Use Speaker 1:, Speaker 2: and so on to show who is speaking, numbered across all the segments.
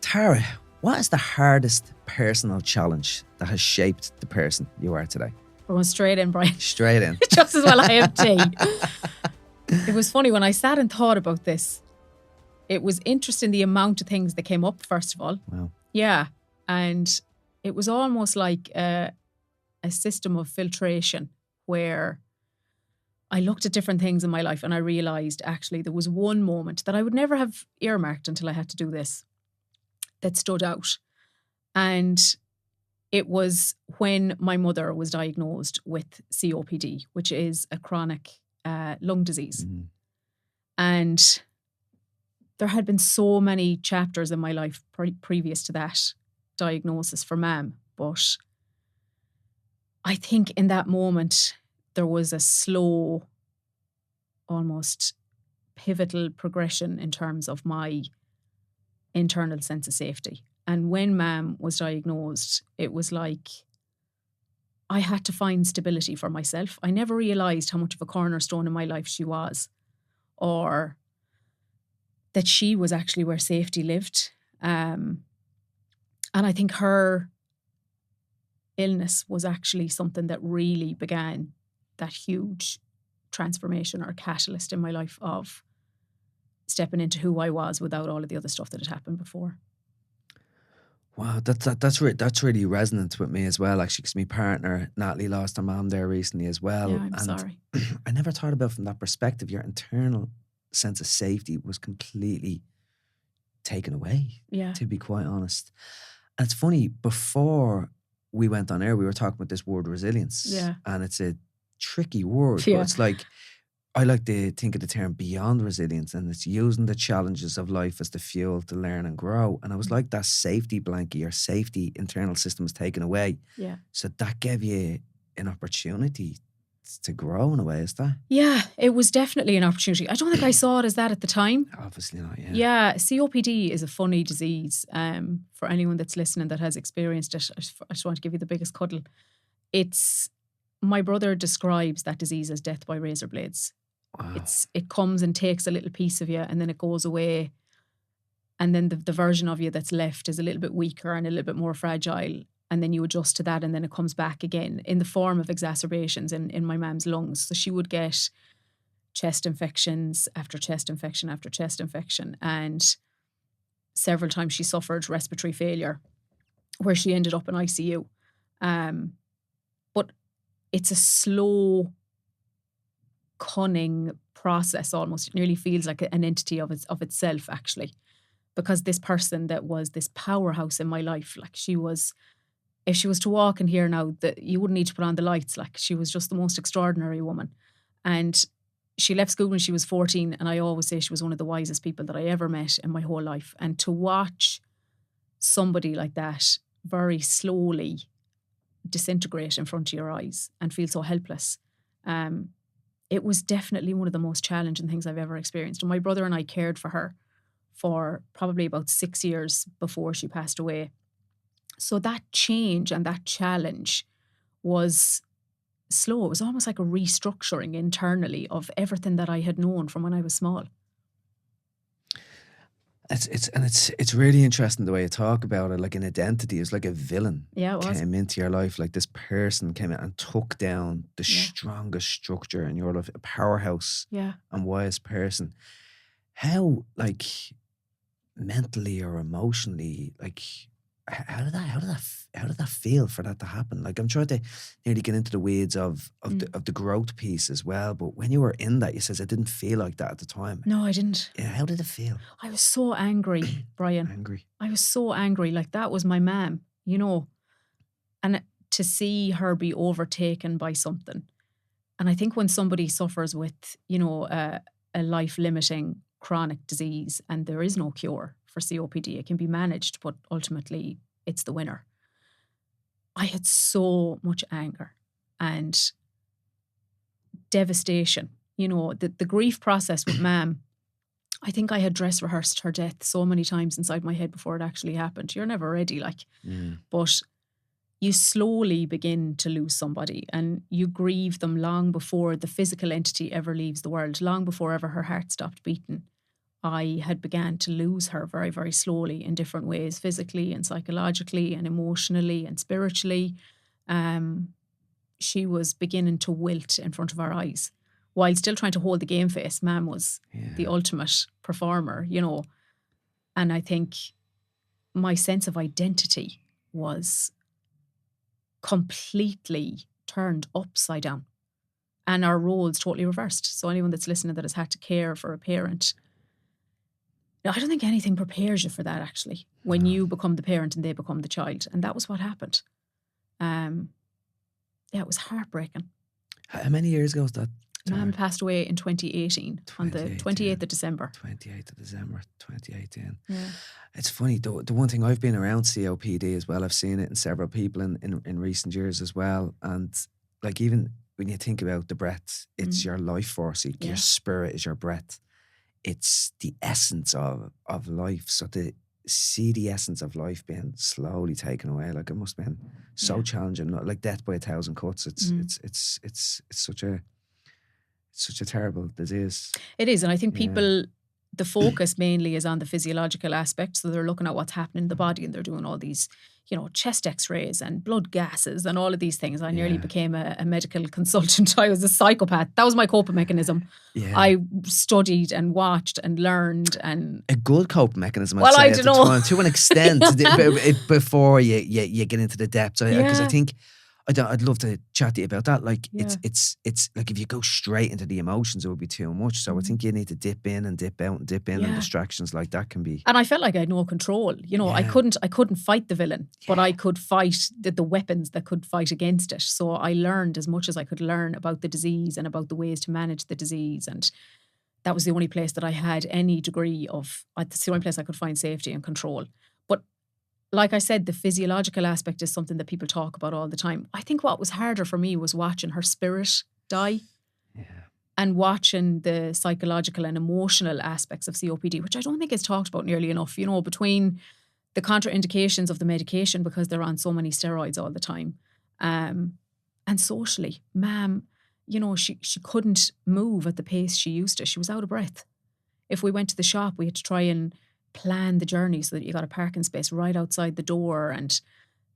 Speaker 1: Tara, what is the hardest personal challenge that has shaped the person you are today?
Speaker 2: We're going straight in, Brian.
Speaker 1: Straight in.
Speaker 2: Just as well I have tea. It was funny when I sat and thought about this. It was interesting the amount of things that came up, first of all.
Speaker 1: Wow.
Speaker 2: Yeah. And it was almost like a system of filtration where I looked at different things in my life and I realised actually there was one moment that I would never have earmarked until I had to do this that stood out. And it was when my mother was diagnosed with COPD, which is a chronic lung disease.
Speaker 1: Mm.
Speaker 2: And there had been so many chapters in my life previous to that diagnosis for Mam. But I think in that moment, there was a slow, almost pivotal progression in terms of my internal sense of safety. And when Mam was diagnosed, it was like I had to find stability for myself. I never realised how much of a cornerstone in my life she was, or that she was actually where safety lived. And I think her illness was actually something that really began that huge transformation or catalyst in my life of stepping into who I was without all of the other stuff that had happened before.
Speaker 1: Wow, that's really resonant with me as well, actually, because my partner, Natalie, lost her mom there recently as well.
Speaker 2: Yeah, I'm sorry.
Speaker 1: I never thought about it from that perspective. Your internal sense of safety was completely taken away,
Speaker 2: Yeah.
Speaker 1: to be quite honest. And it's funny, before we went on air, we were talking about this word resilience.
Speaker 2: Yeah.
Speaker 1: And it's a tricky word,
Speaker 2: Yeah.
Speaker 1: but it's like, I like to think of the term beyond resilience, and it's using the challenges of life as the fuel to learn and grow. And I was like, that safety blanket, your safety internal system was taken away.
Speaker 2: Yeah.
Speaker 1: So that gave you an opportunity to grow in a way, is that?
Speaker 2: Yeah, it was definitely an opportunity. I don't think I saw it as that at the time.
Speaker 1: Obviously not, yeah.
Speaker 2: Yeah, COPD is a funny disease. For anyone that's listening that has experienced it, I just want to give you the biggest cuddle. My brother describes that disease as death by razor blades.
Speaker 1: Wow.
Speaker 2: It comes and takes a little piece of you and then it goes away. And then the version of you that's left is a little bit weaker and a little bit more fragile. And then you adjust to that and then it comes back again in the form of exacerbations in my mum's lungs. So she would get chest infections after chest infection after chest infection. And several times she suffered respiratory failure where she ended up in ICU. But it's a slow, cunning process almost. It nearly feels like an entity of itself, actually. Because this person that was this powerhouse in my life, like she was, if she was to walk in here now, that you wouldn't need to put on the lights. Like she was just the most extraordinary woman. And she left school when she was 14, and I always say she was one of the wisest people that I ever met in my whole life. And to watch somebody like that very slowly disintegrate in front of your eyes and feel so helpless, it was definitely one of the most challenging things I've ever experienced. And my brother and I cared for her for probably about 6 years before she passed away. So that change and that challenge was slow. It was almost like a restructuring internally of everything that I had known from when I was small.
Speaker 1: It's really interesting the way you talk about it, like an identity. It's like a villain came into your life, like this person came in and took down the strongest structure in your life, a powerhouse and wise person. How, like, mentally or emotionally, like, how did that feel for that to happen? Like, I'm trying to nearly get into the weeds of the growth piece as well. But when you were in that, you says it didn't feel like that at the time.
Speaker 2: No, I didn't.
Speaker 1: Yeah, how did it feel?
Speaker 2: I was so angry, Brian.
Speaker 1: Angry.
Speaker 2: I was so angry. Like, that was my mum, you know. And to see her be overtaken by something. And I think when somebody suffers with, you know, a life-limiting chronic disease and there is no cure for COPD, it can be managed, but ultimately it's the winner. I had so much anger and devastation. You know, the grief process with Mam, I think I had dress rehearsed her death so many times inside my head before it actually happened. You're never ready, like. But you slowly begin to lose somebody and you grieve them long before the physical entity ever leaves the world, long before ever her heart stopped beating. I had began to lose her very, very slowly in different ways, physically and psychologically and emotionally and spiritually. She was beginning to wilt in front of our eyes while still trying to hold the game face. Mam was the ultimate performer, you know. And I think my sense of identity was completely turned upside down and our roles totally reversed. So anyone that's listening that has had to care for a parent, I don't think anything prepares you for that, actually, when you become the parent and they become the child. And that was what happened. It was heartbreaking.
Speaker 1: How many years ago was that?
Speaker 2: Mam passed away in 2018 on the 28th of December.
Speaker 1: 28th of December, 2018.
Speaker 2: Yeah.
Speaker 1: It's funny, the one thing, I've been around COPD as well. I've seen it in several people in recent years as well. And like, even when you think about the breath, it's your life force. Your spirit is your breath. It's the essence of life. So to see the essence of life being slowly taken away, like, it must have been so challenging. Like death by 1,000 cuts. It's such a terrible disease.
Speaker 2: It is, and I think people, the focus mainly is on the physiological aspect. So they're looking at what's happening in the body, and they're doing all these, you know, chest x-rays and blood gases and all of these things. I nearly became a medical consultant. I was a psychopath. That was my coping mechanism. Yeah. I studied and watched and learned, and
Speaker 1: a good coping mechanism,
Speaker 2: well,
Speaker 1: I'd
Speaker 2: I
Speaker 1: say,
Speaker 2: don't know.
Speaker 1: To an extent, before you get into the depths. Because I think I'd love to chat to you about that. Like, it's like, if you go straight into the emotions, it would be too much. So I think you need to dip in and dip out and dip in, and distractions like that can be.
Speaker 2: And I felt like I had no control. You know, I couldn't fight the villain, but I could fight the weapons that could fight against it. So I learned as much as I could learn about the disease and about the ways to manage the disease. And that was the only place that I had any degree of, that's the only place I could find safety and control. But like I said, the physiological aspect is something that people talk about all the time. I think what was harder for me was watching her spirit die and watching the psychological and emotional aspects of COPD, which I don't think is talked about nearly enough, you know, between the contraindications of the medication because they're on so many steroids all the time. And socially, Mam, you know, she couldn't move at the pace she used to. She was out of breath. If we went to the shop, we had to try and plan the journey so that you got a parking space right outside the door, and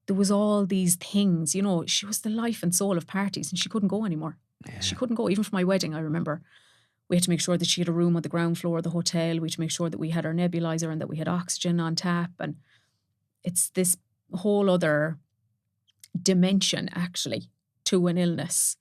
Speaker 2: there was all these things, you know. She was the life and soul of parties, and she couldn't go anymore. She couldn't go. Even for my wedding, I remember we had to make sure that she had a room on the ground floor of the hotel. We had to make sure that we had our nebulizer and that we had oxygen on tap, and it's this whole other dimension actually to an illness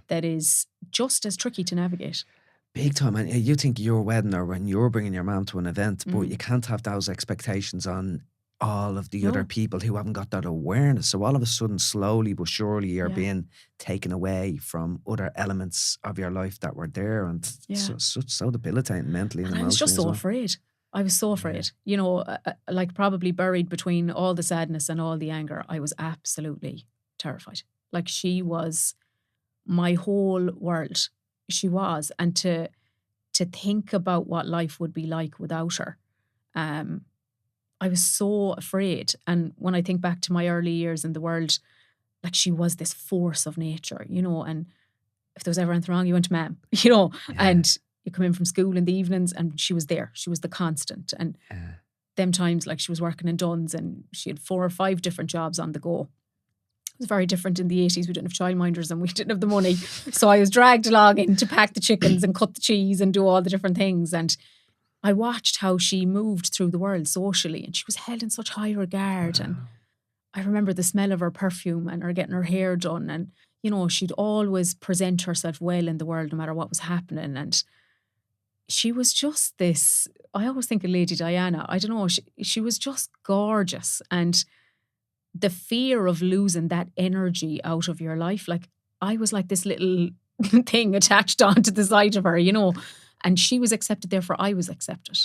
Speaker 2: that is just as tricky to navigate.
Speaker 1: Big time. And you think your wedding, or when you're bringing your mum to an event, but you can't have those expectations on all of the other people who haven't got that awareness. So all of a sudden, slowly but surely, you're being taken away from other elements of your life that were there, and so debilitating mentally and emotionally.
Speaker 2: I was just so afraid. I was so afraid. You know, like probably buried between all the sadness and all the anger, I was absolutely terrified. Like, she was my whole world. She was. And to think about what life would be like without her, I was so afraid. And when I think back to my early years in the world, like, she was this force of nature, you know, and if there was ever anything wrong, you went to Mam, you know, and you come in from school in the evenings and she was there. She was the constant. And them times, like, she was working in Dunn's and she had 4 or 5 different jobs on the go. It was very different in the 80s. We didn't have childminders and we didn't have the money. So I was dragged along in to pack the chickens and cut the cheese and do all the different things. And I watched how she moved through the world socially, and she was held in such high regard. Wow. And I remember the smell of her perfume and her getting her hair done. And, you know, she'd always present herself well in the world no matter what was happening. And she was just this, I always think of Lady Diana. I don't know, she was just gorgeous. And the fear of losing that energy out of your life, like, I was like this little thing attached onto the side of her, you know, and she was accepted, therefore I was accepted.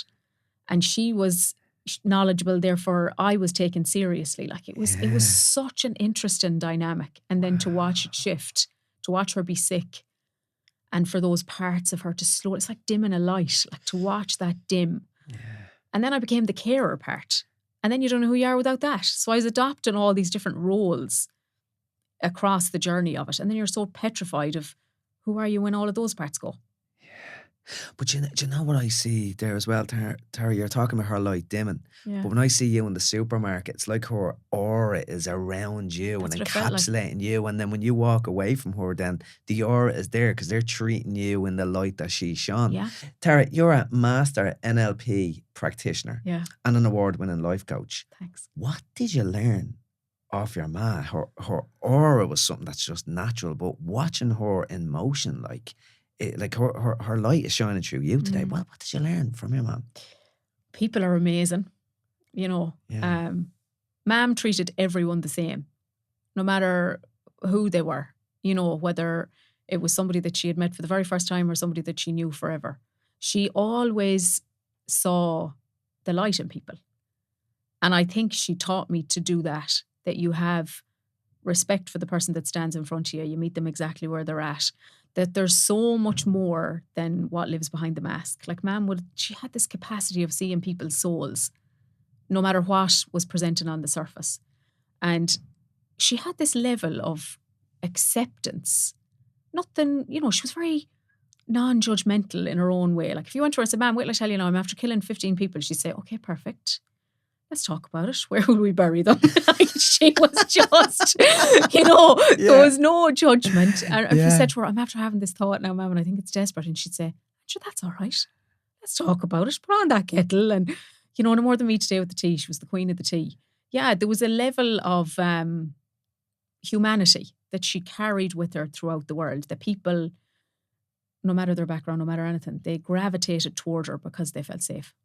Speaker 2: And she was knowledgeable, therefore I was taken seriously. Like, it was such an interesting dynamic. And then to watch it shift, to watch her be sick, and for those parts of her to slow, it's like dimming a light, like to watch that dim. Yeah. And then I became the carer part. And then you don't know who you are without that. So I was adopting all these different roles across the journey of it. And then you're so petrified of who are you when all of those parts go.
Speaker 1: But do you know what I see there as well, Tara? You're talking about her light dimming.
Speaker 2: Yeah.
Speaker 1: But when I see you in the supermarket, it's like her aura is around you
Speaker 2: That's
Speaker 1: and
Speaker 2: what it felt like.
Speaker 1: encapsulating you. And then when you walk away from her, then the aura is there because they're treating you in the light that she shone.
Speaker 2: Yeah.
Speaker 1: Tara, you're a master NLP practitioner
Speaker 2: Yeah.
Speaker 1: and an award-winning life coach.
Speaker 2: Thanks.
Speaker 1: What did you learn off your ma? Her aura was something that's just natural, but watching her in motion, like her light is shining through you today. What did you learn from your mom?
Speaker 2: People are amazing, you know.
Speaker 1: Yeah.
Speaker 2: Mom treated everyone the same, no matter who they were, you know, whether it was somebody that she had met for the very first time or somebody that she knew forever. She always saw the light in people. And I think she taught me to do that you have respect for the person that stands in front of you. You meet them exactly where they're at. That there's so much more than what lives behind the mask. Like she had this capacity of seeing people's souls, no matter what was presenting on the surface. And she had this level of acceptance. Nothing, you know, she was very non-judgmental in her own way. Like if you went to her and said, "Ma'am, wait till I tell you now, I'm after killing 15 people," she'd say, "Okay, perfect. Let's talk about it. Where will we bury them?" She was just, you know, there was no judgment. And if you said to her, "I'm after having this thought now, Ma'am, and I think it's desperate," and she'd say, "Sure, that's all right. Let's talk about it. Put on that kettle." And, you know, no more than me today with the tea. She was the queen of the tea. Yeah, there was a level of humanity that she carried with her throughout the world. That people, no matter their background, no matter anything, they gravitated toward her because they felt safe.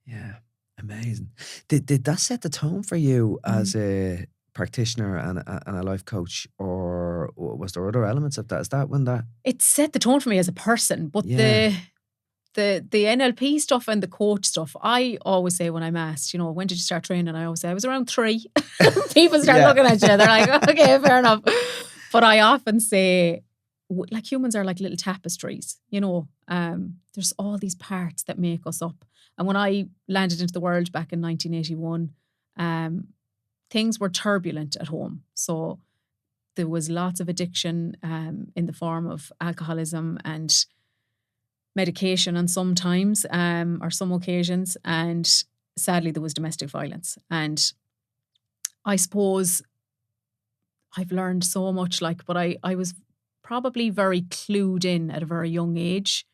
Speaker 1: Yeah. Amazing. Did that set the tone for you as a practitioner and a life coach, or was there other elements of that? Is that when that?
Speaker 2: It set the tone for me as a person, but the NLP stuff and the coach stuff, I always say when I'm asked, you know, when did you start training? I always say I was around 3. People start looking at you. They're like, okay, fair enough. But I often say, like, humans are like little tapestries, you know. There's all these parts that make us up. And when I landed into the world back in 1981, things were turbulent at home. So there was lots of addiction in the form of alcoholism and medication on sometimes, or some occasions. And sadly, there was domestic violence. And I suppose I've learned so much, but I was probably very clued in at a very young age.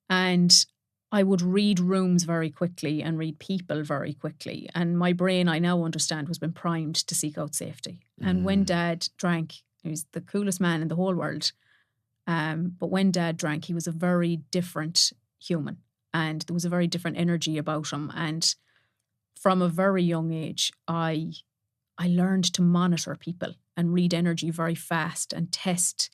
Speaker 2: And I would read rooms very quickly and read people very quickly. And my brain, I now understand, was been primed to seek out safety. And when Dad drank, he was the coolest man in the whole world. But when Dad drank, he was a very different human. And there was a very different energy about him. And from a very young age, I learned to monitor people and read energy very fast and test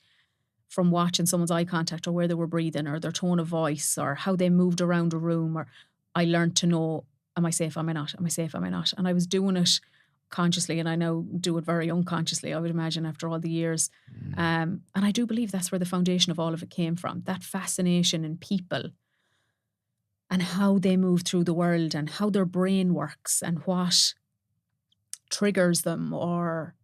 Speaker 2: from watching someone's eye contact or where they were breathing or their tone of voice or how they moved around a room. Or I learned to know, am I safe, am I not? Am I safe, am I not? And I was doing it consciously, and I now do it very unconsciously, I would imagine, after all the years. And I do believe that's where the foundation of all of it came from, that fascination in people and how they move through the world and how their brain works and what triggers them or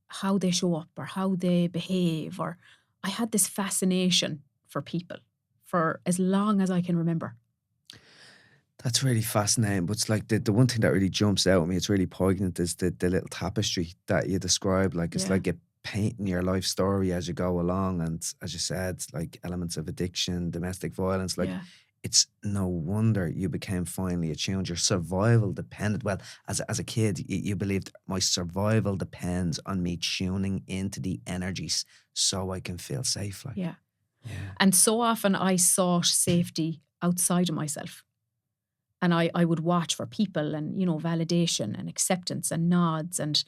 Speaker 2: how they show up or how they behave. Or I had this fascination for people for as long as I can remember.
Speaker 1: That's really fascinating. But it's like the one thing that really jumps out at me, it's really poignant, is the little tapestry that you described. Like it's like a painting your life story as you go along. And as you said, like elements of addiction, domestic violence, like it's no wonder you became finely attuned. Your survival depended, well, as a kid, you believed my survival depends on me tuning into the energies so I can feel safe. Like,
Speaker 2: yeah. And so often I sought safety outside of myself. And I would watch for people and, you know, validation and acceptance and nods. And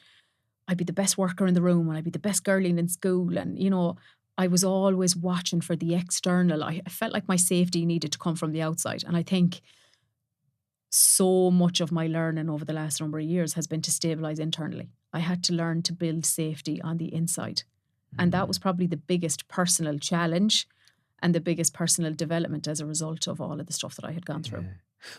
Speaker 2: I'd be the best worker in the room and I'd be the best girlie in school. And, you know, I was always watching for the external. I felt like my safety needed to come from the outside. And I think so much of my learning over the last number of years has been to stabilize internally. I had to learn to build safety on the inside. And that was probably the biggest personal challenge and the biggest personal development as a result of all of the stuff that I had gone through.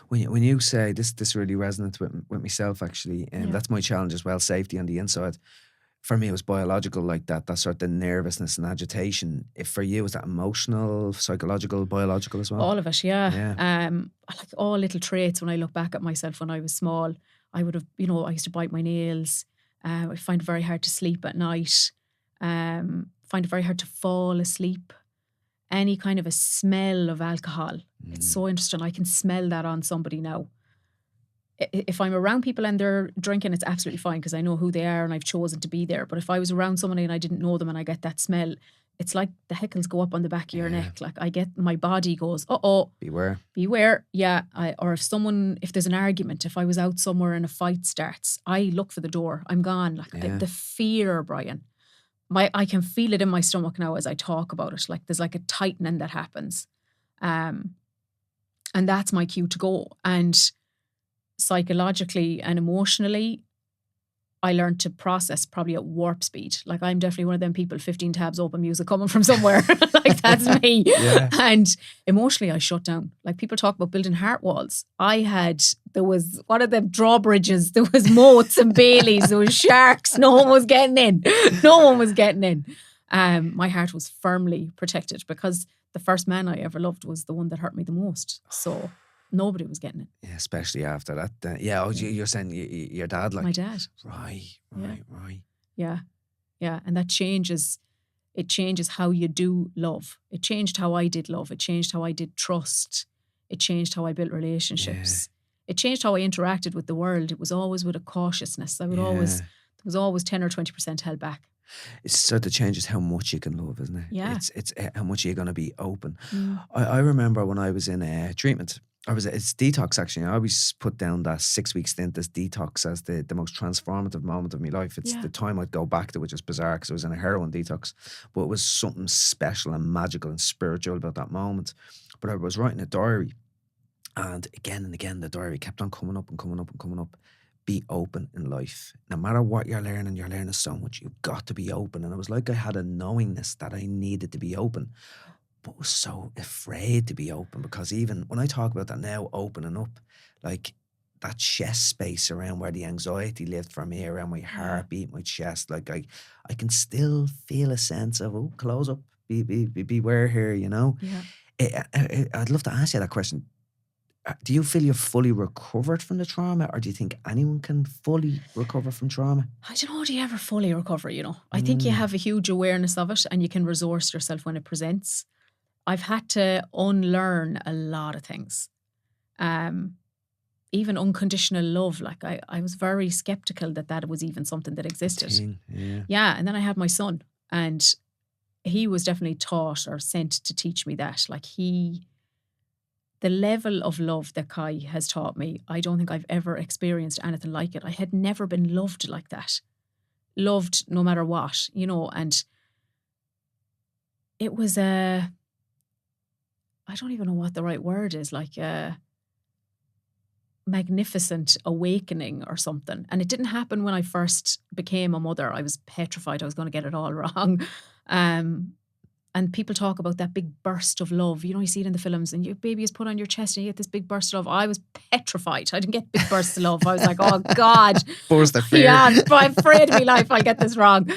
Speaker 1: When you say this really resonates with myself, actually, and that's my challenge as well, safety on the inside. For me, it was biological, like that sort of nervousness and agitation. If for you, was that emotional, psychological, biological as well?
Speaker 2: All of it, yeah. Like all little traits. When I look back at myself when I was small, I would have, I used to bite my nails. I find it very hard to sleep at night. Find it very hard to fall asleep. Any kind of a smell of alcohol. It's so interesting. I can smell that on somebody now. If I'm around people and they're drinking, it's absolutely fine because I know who they are and I've chosen to be there. But if I was around somebody and I didn't know them and I get that smell, it's like the heckles go up on the back of your neck. Like my body goes,
Speaker 1: beware.
Speaker 2: Yeah. Or if there's an argument, if I was out somewhere and a fight starts, I look for the door. I'm gone. The fear, Brian. I can feel it in my stomach now as I talk about it. Like there's like a tightening that happens. And that's my cue to go. And psychologically and emotionally, I learned to process probably at warp speed. Like I'm definitely one of them people, 15 tabs open, music coming from somewhere. Like that's me.
Speaker 1: Yeah.
Speaker 2: And emotionally I shut down. Like people talk about building heart walls. There was one of them drawbridges, there was moats and Baileys, there was sharks. No one was getting in. My heart was firmly protected because the first man I ever loved was the one that hurt me the most. So nobody was getting it.
Speaker 1: Yeah, especially after that. You're saying your dad, like
Speaker 2: my dad.
Speaker 1: Right.
Speaker 2: Yeah. And that changes. It changes how you do love. It changed how I did love. It changed how I did trust. It changed how I built relationships. It changed how I interacted with the world. It was always with a cautiousness. There was always 10 or 20% held back.
Speaker 1: It sort of changes how much you can love, isn't it?
Speaker 2: Yeah.
Speaker 1: It's how much you're going to be open. I remember when I was in treatment, it's detox actually. I always put down that 6-week stint as detox as the most transformative moment of my life. It's the time I'd go back to, which is bizarre because I was in a heroin detox, but it was something special and magical and spiritual about that moment. But I was writing a diary, and again the diary kept on coming up and coming up and coming up. Be open in life. No matter what you're learning so much. You've got to be open. And it was like I had a knowingness that I needed to be open, but was so afraid to be open because even when I talk about that now, opening up, like that chest space around where the anxiety lived for me, around my heartbeat, my chest, like I can still feel a sense of, close up, beware here,
Speaker 2: Yeah.
Speaker 1: I'd love to ask you that question. Do you feel you're fully recovered from the trauma, or do you think anyone can fully recover from trauma?
Speaker 2: I don't know, do you ever fully recover, I think you have a huge awareness of it and you can resource yourself when it presents. I've had to unlearn a lot of things. Even unconditional love, like I was very skeptical that was even something that existed. Yeah, and then I had my son and he was definitely taught or sent to teach me that. Like the level of love that Kai has taught me, I don't think I've ever experienced anything like it. I had never been loved like that. Loved no matter what, and it was I don't even know what the right word is, like a magnificent awakening or something. And it didn't happen when I first became a mother. I was petrified I was going to get it all wrong. And people talk about that big burst of love. You see it in the films and your baby is put on your chest and you get this big burst of love. I was petrified. I didn't get big bursts of love. I was like, oh God.
Speaker 1: Burst of fear.
Speaker 2: Yeah, I'm afraid of my life. I'll get this wrong.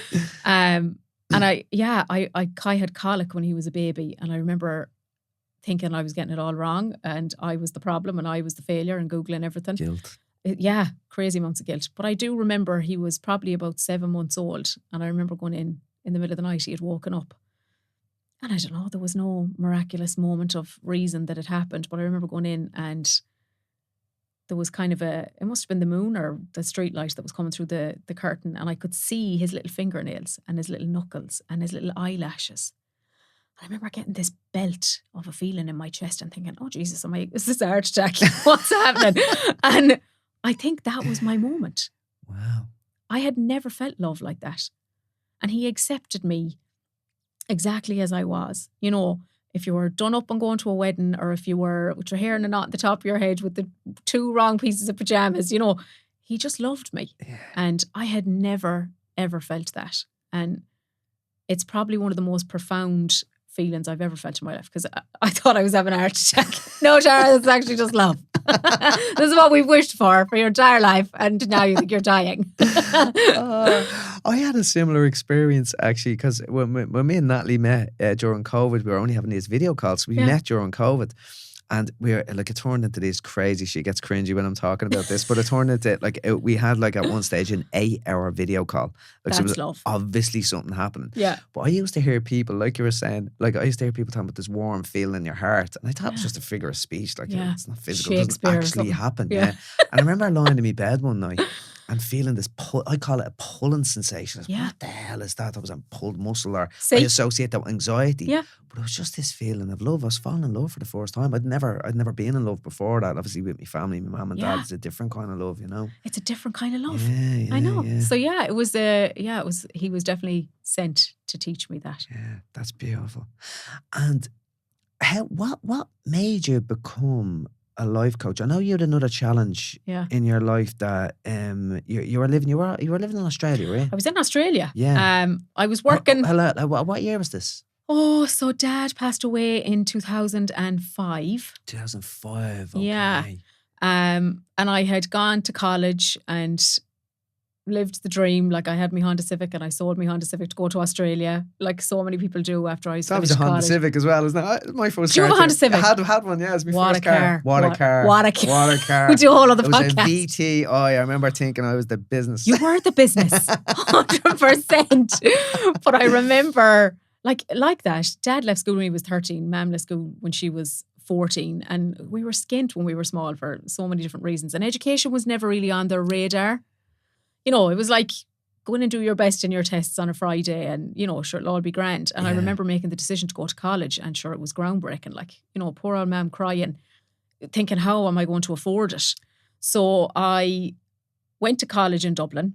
Speaker 2: And Kai had colic when he was a baby. And I remember thinking I was getting it all wrong and I was the problem and I was the failure and Googling everything.
Speaker 1: Guilt.
Speaker 2: Crazy amounts of guilt. But I do remember he was probably about 7 months old. And I remember going in the middle of the night, he had woken up. And I don't know, there was no miraculous moment of reason that it happened, but I remember going in and there was kind of it must have been the moon or the street light that was coming through the curtain, and I could see his little fingernails and his little knuckles and his little eyelashes. I remember getting this belt of a feeling in my chest and thinking, oh Jesus, is this a heart attack? What's happening? And I think that was my moment.
Speaker 1: Wow.
Speaker 2: I had never felt love like that. And he accepted me exactly as I was. If you were done up and going to a wedding, or if you were with your hair in a knot at the top of your head with the 2 wrong pieces of pajamas, he just loved me.
Speaker 1: Yeah.
Speaker 2: And I had never, ever felt that. And it's probably one of the most profound feelings I've ever felt in my life, because I thought I was having a heart attack. No, Tara, it's actually just love. This is what we've wished for your entire life, and now you think you're dying.
Speaker 1: I had a similar experience actually, because when me and Natalie met during COVID, we were only having these video calls. We met during COVID. And we're like, it turned into this crazy. She gets cringy when I'm talking about this, but it turned into we had like at one stage an 8-hour video call. Like, so it was
Speaker 2: love.
Speaker 1: obviously something happening.
Speaker 2: Yeah.
Speaker 1: But I used to hear people, like you were saying, like I used to hear people talking about this warm feeling in your heart, and I thought it was just a figure of speech. Like it's not physical, it doesn't actually happen. Yeah. And I remember lying in my bed one night and feeling this pull. I call it a pulling sensation. What the hell is that? I was a pulled muscle, or I associate that with anxiety.
Speaker 2: Yeah.
Speaker 1: But it was just this feeling of love. I was falling in love for the first time. I'd never been in love before that. Obviously with my family, my mum and dad, it's a different kind of love, you know.
Speaker 2: It's a different kind of love.
Speaker 1: Yeah,
Speaker 2: I know.
Speaker 1: Yeah.
Speaker 2: So it was he was definitely sent to teach me that.
Speaker 1: Yeah, that's beautiful. And what made you become a life coach? I know you had another challenge in your life that you were living in Australia, right?
Speaker 2: I was in Australia.
Speaker 1: Yeah.
Speaker 2: I was working.
Speaker 1: What year was this?
Speaker 2: Oh, so Dad passed away in 2005.
Speaker 1: 2005, okay.
Speaker 2: Yeah. And I had gone to college and lived the dream. Like, I had my Honda Civic and I sold my Honda Civic to go to Australia, like so many people do after I finished college.
Speaker 1: That was a Honda Civic as well, isn't it? My first car.
Speaker 2: Do you have a Honda Civic?
Speaker 1: I had one, yeah. It was my first car. What a car.
Speaker 2: What a car.
Speaker 1: What a car.
Speaker 2: We do a whole other podcast.
Speaker 1: It was a VTI. I remember thinking I was the business.
Speaker 2: You were the business. 100%. But I remember, like that, Dad left school when he was 13, Mum left school when she was 14, and we were skint when we were small for so many different reasons. And education was never really on their radar. You know, it was like, go in and do your best in your tests on a Friday and, you know, sure, it'll all be grand. And I remember making the decision to go to college, and sure, it was groundbreaking. Like, you know, poor old Mum crying, thinking, how am I going to afford it? So I went to college in Dublin.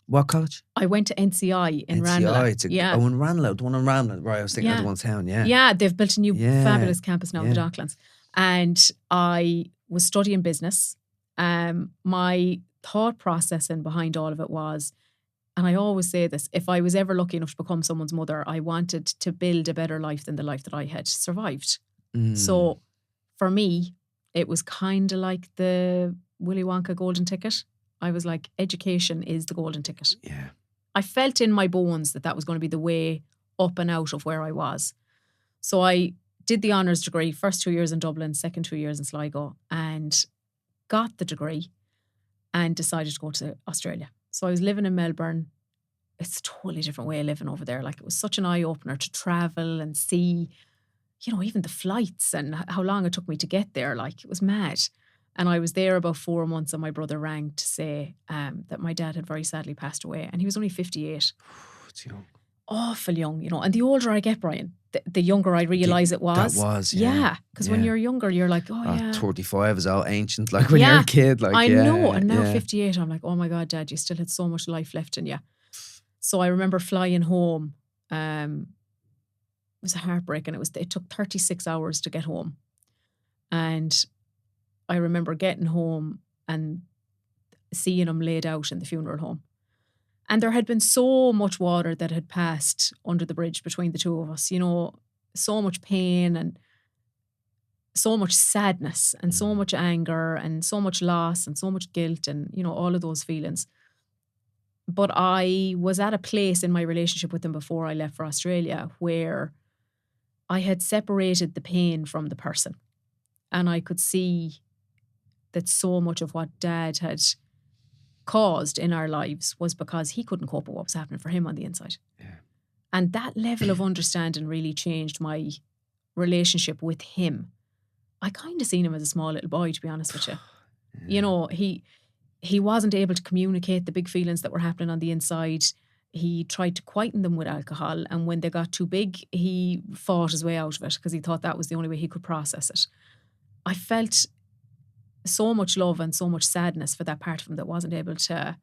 Speaker 1: What college?
Speaker 2: I went to NCI in Ranelagh.
Speaker 1: Oh, in Ranelagh, the one in Ranelagh. Right, I was thinking of the one town,
Speaker 2: Yeah, they've built a new fabulous campus now in the Docklands. And I was studying business. My thought processing behind all of it was, and I always say this, if I was ever lucky enough to become someone's mother, I wanted to build a better life than the life that I had survived. So for me, it was kind of like the Willy Wonka golden ticket. I was like, education is the golden ticket.
Speaker 1: Yeah.
Speaker 2: I felt in my bones that was going to be the way up and out of where I was. So I did the honours degree, first 2 years in Dublin, second 2 years in Sligo, and got the degree and decided to go to Australia. So I was living in Melbourne. It's a totally different way of living over there. Like, it was such an eye-opener to travel and see, you know, even the flights and how long it took me to get there. Like, it was mad. And I was there about 4 months, and my brother rang to say that my dad had very sadly passed away, and he was only 58.
Speaker 1: It's young.
Speaker 2: Awful young, you know. And the older I get, Brian, the younger I realise it was.
Speaker 1: That was,
Speaker 2: yeah. Because when you're younger, you're like,
Speaker 1: 35 is all ancient, like when you're a kid. Like,
Speaker 2: I know. And now 58, I'm like, oh my God, Dad, you still had so much life left in you. So I remember flying home. It was heartbreaking. It took 36 hours to get home. And I remember getting home and seeing him laid out in the funeral home. And there had been so much water that had passed under the bridge between the two of us, you know, so much pain and so much sadness and so much anger and so much loss and so much guilt and, you know, all of those feelings. But I was at a place in my relationship with him before I left for Australia where I had separated the pain from the person. And I could see that so much of what Dad had caused in our lives was because he couldn't cope with what was happening for him on the inside.
Speaker 1: Yeah.
Speaker 2: And that level of understanding really changed my relationship with him. I kind of seen him as a small little boy, to be honest with you. Yeah. You know, he wasn't able to communicate the big feelings that were happening on the inside. He tried to quieten them with alcohol, and when they got too big, he fought his way out of it because he thought that was the only way he could process it. I felt so much love and so much sadness for that part of him that wasn't able to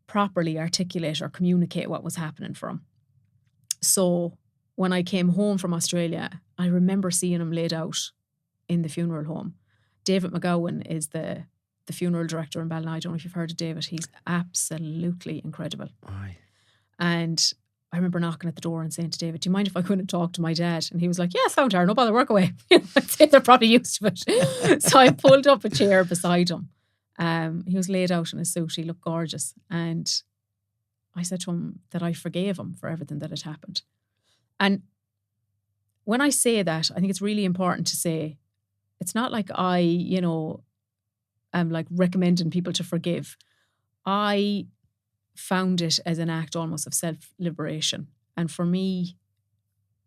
Speaker 2: properly articulate or communicate what was happening for him. So when I came home from Australia, I remember seeing him laid out in the funeral home. David McGowan is the funeral director in Ballina. I don't know if you've heard of David. He's absolutely incredible.
Speaker 1: Aye.
Speaker 2: And I remember knocking at the door and saying to David, do you mind if I couldn't talk to my dad? And he was like, yeah, sound Tara, no bother, work away. I'd say they're probably used to it. So I pulled up a chair beside him. He was laid out in his suit. He looked gorgeous. And I said to him that I forgave him for everything that had happened. And when I say that, I think it's really important to say, it's not like I, am like recommending people to forgive. I found it as an act almost of self-liberation. And for me,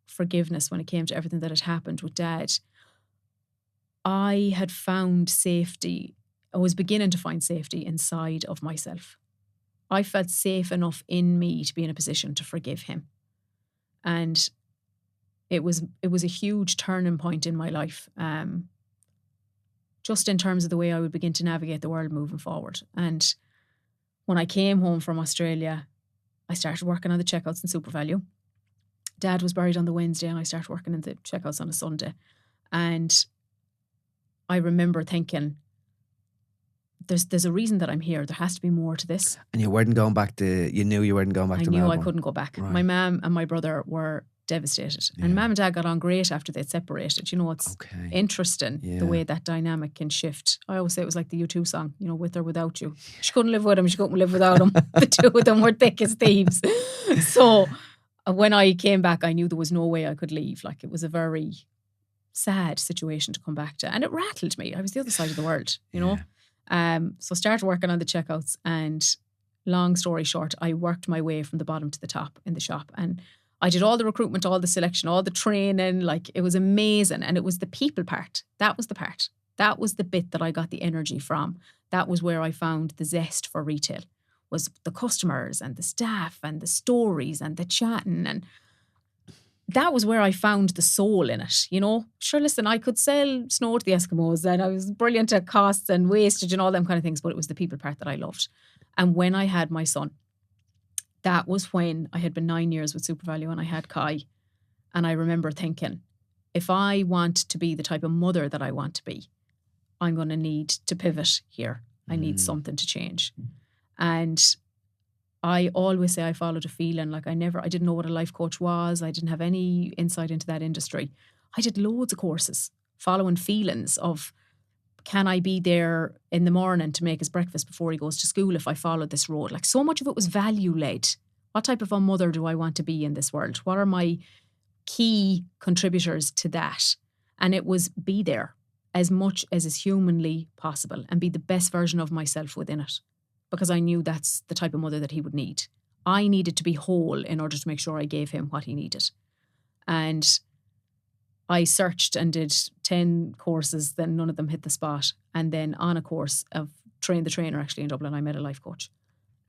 Speaker 2: forgiveness, when it came to everything that had happened with Dad, I had found safety. I was beginning to find safety inside of myself. I felt safe enough in me to be in a position to forgive him. And it was a huge turning point in my life, just in terms of the way I would begin to navigate the world moving forward. And when I came home from Australia, I started working on the checkouts in SuperValu. Dad was buried on the Wednesday and I started working in the checkouts on a Sunday. And I remember thinking, there's a reason that I'm here. There has to be more to this.
Speaker 1: And you weren't going back you knew you weren't going back to Melbourne?
Speaker 2: I knew I couldn't go back. Right. My mum and my brother were devastated. Yeah. And Mum and Dad got on great after they'd separated. It's interesting the way that dynamic can shift. I always say it was like the U2 song, with or without you. She couldn't live with him, she couldn't live without him. The two of them were thick as thieves. So when I came back, I knew there was no way I could leave. Like, it was a very sad situation to come back to. And it rattled me. I was the other side of the world, you know. So started working on the checkouts, and long story short, I worked my way from the bottom to the top in the shop. And I did all the recruitment, all the selection, all the training. Like, it was amazing. And it was the people part. That was the part. That was the bit that I got the energy from. That was where I found the zest for retail, was the customers and the staff and the stories and the chatting. And that was where I found the soul in it, Sure, listen, I could sell snow to the Eskimos and I was brilliant at costs and wastage and all them kind of things, but it was the people part that I loved. And when I had my son, that was when I had been 9 years with SuperValu and I had Kai. And I remember thinking, if I want to be the type of mother that I want to be, I'm going to need to pivot here. I need something to change. And I always say I followed a feeling. Like, I didn't know what a life coach was. I didn't have any insight into that industry. I did loads of courses following feelings of, can I be there in the morning to make his breakfast before he goes to school if I followed this road? Like, so much of it was value-led. What type of a mother do I want to be in this world? What are my key contributors to that? And it was be there as much as is humanly possible and be the best version of myself within it. Because I knew that's the type of mother that he would need. I needed to be whole in order to make sure I gave him what he needed. And I searched and did 10 courses, then none of them hit the spot. And then on a course of Train the Trainer, actually in Dublin, I met a life coach.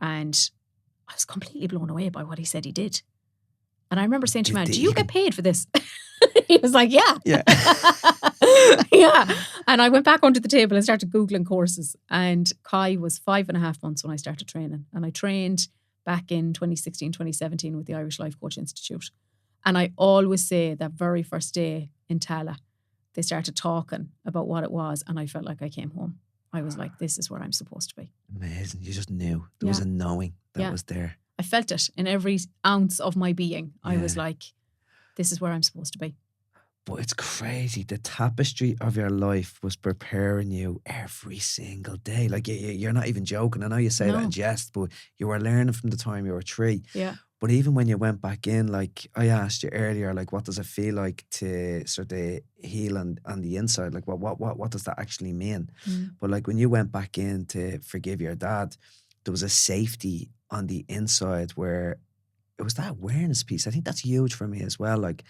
Speaker 2: And I was completely blown away by what he said he did. And I remember saying to him, do you get paid for this? He was like, yeah. Yeah. And I went back onto the table and started Googling courses. And Kai was 5.5 months when I started training. And I trained back in 2016, 2017 with the Irish Life Coach Institute. And I always say that very first day in Tala, they started talking about what it was. And I felt like I came home. I was like, this is where I'm supposed to be.
Speaker 1: Amazing. You just knew. There was a knowing that was there.
Speaker 2: I felt it in every ounce of my being. I was like, this is where I'm supposed to be.
Speaker 1: But it's crazy. The tapestry of your life was preparing you every single day. Like, you're not even joking. I know you say that in jest, but you were learning from the time you were 3.
Speaker 2: Yeah.
Speaker 1: But even when you went back in, like I asked you earlier, like, what does it feel like to sort of heal on the inside? Like, what does that actually mean? But like, when you went back in to forgive your dad, there was a safety on the inside where it was that awareness piece. I think that's huge for me as well. Like,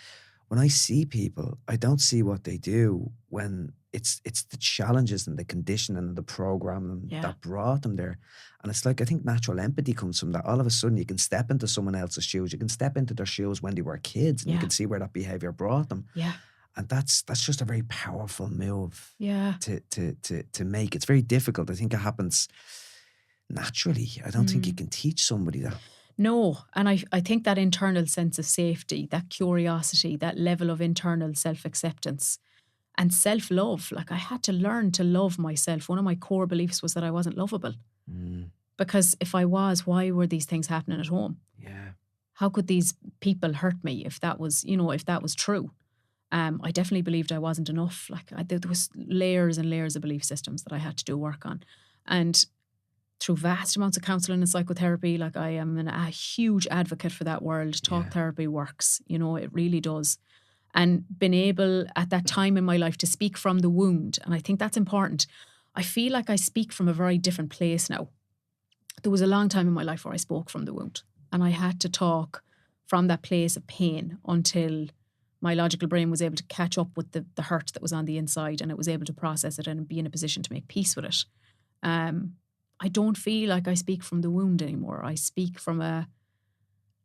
Speaker 1: when I see people, I don't see what they do when it's the challenges and the conditioning and the programming that brought them there. And it's like, I think natural empathy comes from that. All of a sudden you can step into someone else's shoes. You can step into their shoes when they were kids and you can see where that behavior brought them.
Speaker 2: Yeah.
Speaker 1: And that's just a very powerful move to make. It's very difficult. I think it happens naturally. I don't think you can teach somebody that.
Speaker 2: No, and I think that internal sense of safety, that curiosity, that level of internal self-acceptance and self-love. Like, I had to learn to love myself. One of my core beliefs was that I wasn't lovable. Because if I was, why were these things happening at home?
Speaker 1: Yeah.
Speaker 2: how could these people hurt me if that was, if that was true? I definitely believed I wasn't enough. Like there was layers and layers of belief systems that I had to do work on. And through vast amounts of counselling and psychotherapy, like I am a huge advocate for that world. Talk therapy works, it really does. And been able at that time in my life to speak from the wound. And I think that's important. I feel like I speak from a very different place now. There was a long time in my life where I spoke from the wound. And I had to talk from that place of pain until my logical brain was able to catch up with the hurt that was on the inside, and it was able to process it and be in a position to make peace with it. I don't feel like I speak from the wound anymore. I speak from a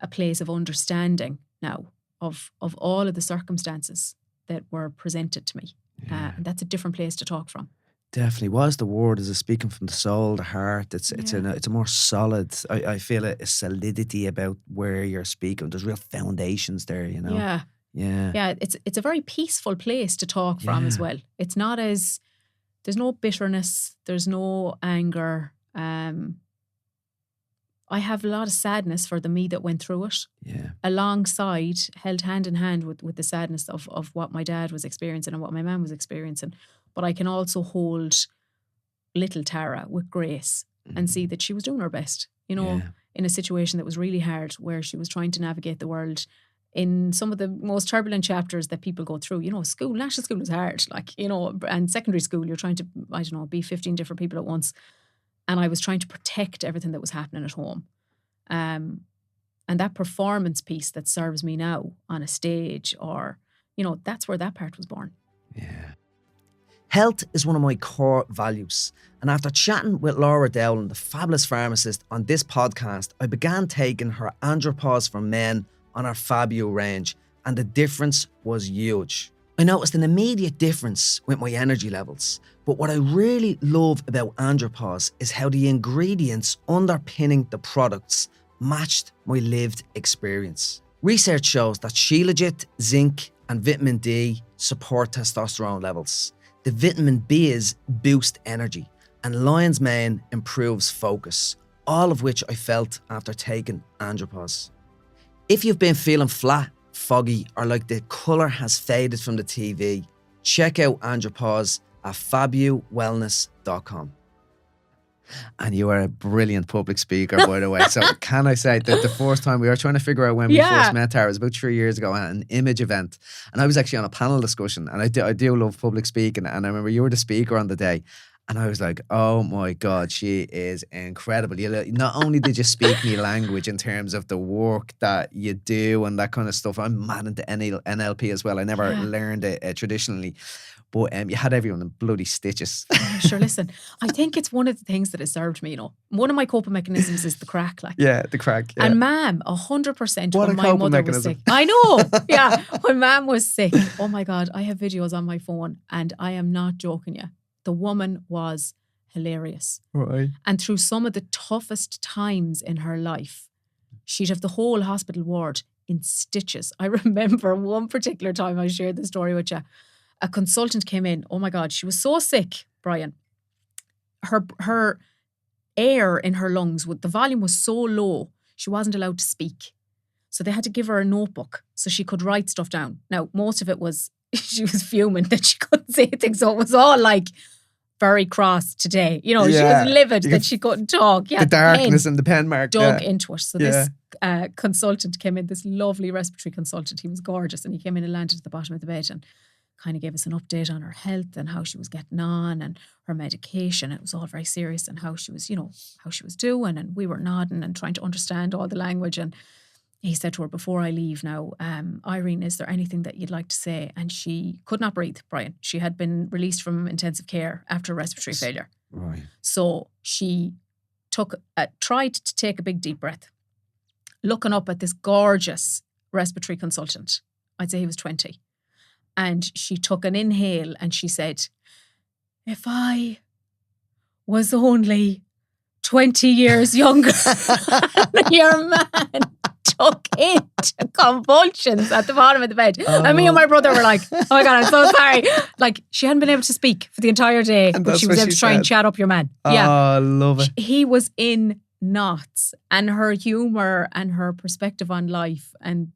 Speaker 2: place of understanding now of all of the circumstances that were presented to me. And that's a different place to talk from.
Speaker 1: Definitely was. The word is speaking from the soul, the heart. It's a more solid. I feel a solidity about where you're speaking. There's real foundations there,
Speaker 2: Yeah. It's a very peaceful place to talk from as well. It's not as there's no bitterness. There's no anger. I have a lot of sadness for the me that went through it.
Speaker 1: Yeah.
Speaker 2: Alongside, held hand in hand with the sadness of what my dad was experiencing and what my mum was experiencing. But I can also hold little Tara with grace and see that she was doing her best, in a situation that was really hard, where she was trying to navigate the world in some of the most turbulent chapters that people go through. School, national school is hard, and secondary school, you're trying to, be 15 different people at once. And I was trying to protect everything that was happening at home. And that performance piece that serves me now on a stage or, that's where that part was born.
Speaker 1: Yeah. Health is one of my core values. And after chatting with Laura Dowling, the fabulous pharmacist, on this podcast, I began taking her Andropause for Men on our Fabio range. And the difference was huge. I noticed an immediate difference with my energy levels. But what I really love about Andropause is how the ingredients underpinning the products matched my lived experience. Research shows that Shilajit, zinc and vitamin D support testosterone levels. The vitamin B's boost energy, and lion's mane improves focus, all of which I felt after taking Andropause. If you've been feeling flat, foggy, or like the colour has faded from the TV, check out Andropause at fabuwellness.com. And you are a brilliant public speaker, by the way. So can I say that the first time we were trying to figure out when we first met Tara, it was about 3 years ago at an image event. And I was actually on a panel discussion, and I do love public speaking. And I remember you were the speaker on the day. And I was like, oh my God, she is incredible. Not only did you speak me language in terms of the work that you do and that kind of stuff. I'm mad into NLP as well. I never learned it traditionally. But you had everyone in bloody stitches.
Speaker 2: Sure, listen, I think it's one of the things that has served me, One of my coping mechanisms is the crack.
Speaker 1: Yeah, the crack. Yeah.
Speaker 2: And ma'am, 100% when my mother was sick. I know, yeah. When ma'am was sick, oh my God, I have videos on my phone and I am not joking you. The woman was hilarious.
Speaker 1: Right.
Speaker 2: And through some of the toughest times in her life, she'd have the whole hospital ward in stitches. I remember one particular time I shared the story with you. A consultant came in. Oh my God, she was so sick, Brian. Her air in her lungs, the volume was so low, she wasn't allowed to speak. So they had to give her a notebook so she could write stuff down. Now, most of it was, she was fuming that she couldn't say things. So it was all like very cross today. She was livid that she couldn't talk. Yeah,
Speaker 1: the darkness and the pen mark.
Speaker 2: Dug into it. So this consultant came in, this lovely respiratory consultant. He was gorgeous, and he came in and landed at the bottom of the bed and kind of gave us an update on her health and how she was getting on and her medication. It was all very serious, and how she was, how she was doing. And we were nodding and trying to understand all the language. And he said to her, before I leave now, Irene, is there anything that you'd like to say? And she could not breathe, Brian. She had been released from intensive care after respiratory failure.
Speaker 1: Right.
Speaker 2: So she tried to take a big deep breath, looking up at this gorgeous respiratory consultant. I'd say he was 20. And she took an inhale and she said, if I was only 20 years younger, your man took into convulsions at the bottom of the bed. And me and my brother were like, oh my God, I'm so sorry. Like, she hadn't been able to speak for the entire day, but she was able to try and chat up your man.
Speaker 1: Oh,
Speaker 2: Yeah.
Speaker 1: I love it.
Speaker 2: He was in knots. And her humour and her perspective on life, and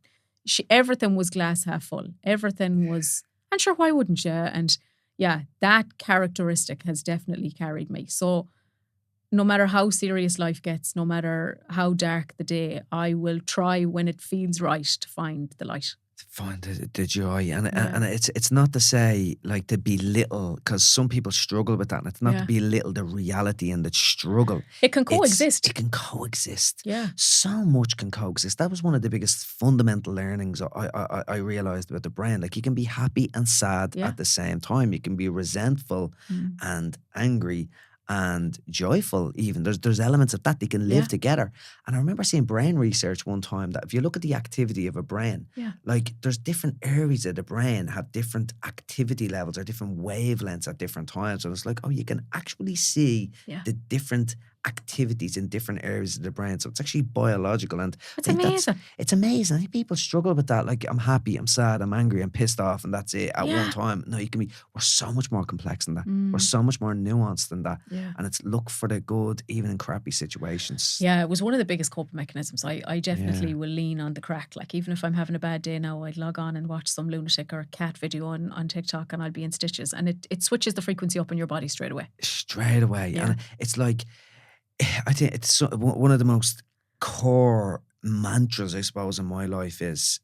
Speaker 2: everything was glass half full. Everything was, and sure, why wouldn't you? And yeah, that characteristic has definitely carried me. So no matter how serious life gets, no matter how dark the day, I will try when it feels right to find the light.
Speaker 1: Find the joy, and it's not to say like to belittle, because some people struggle with that, and it's not to belittle the reality and the struggle.
Speaker 2: It can coexist.
Speaker 1: It can coexist.
Speaker 2: Yeah,
Speaker 1: so much can coexist. That was one of the biggest fundamental learnings I realized about the brain. Like, you can be happy and sad at the same time. You can be resentful and angry and joyful even. There's elements of that. They can live together. And I remember seeing brain research one time that if you look at the activity of a brain, like there's different areas of the brain have different activity levels or different wavelengths at different times. And it's like, oh, you can actually see the different activities in different areas of the brain. So it's actually biological, and
Speaker 2: it's amazing.
Speaker 1: It's amazing. I think people struggle with that. Like, I'm happy, I'm sad, I'm angry, I'm pissed off, and that's it at one time. No, we're so much more complex than that. We're so much more nuanced than that. And it's look for the good even in crappy situations.
Speaker 2: Yeah, it was one of the biggest coping mechanisms. I definitely will lean on the crack. Like, even if I'm having a bad day now, I'd log on and watch some lunatic or cat video on TikTok, and I'll be in stitches, and it switches the frequency up in your body straight away.
Speaker 1: And it's like, I think it's one of the most core mantras, I suppose, in my life is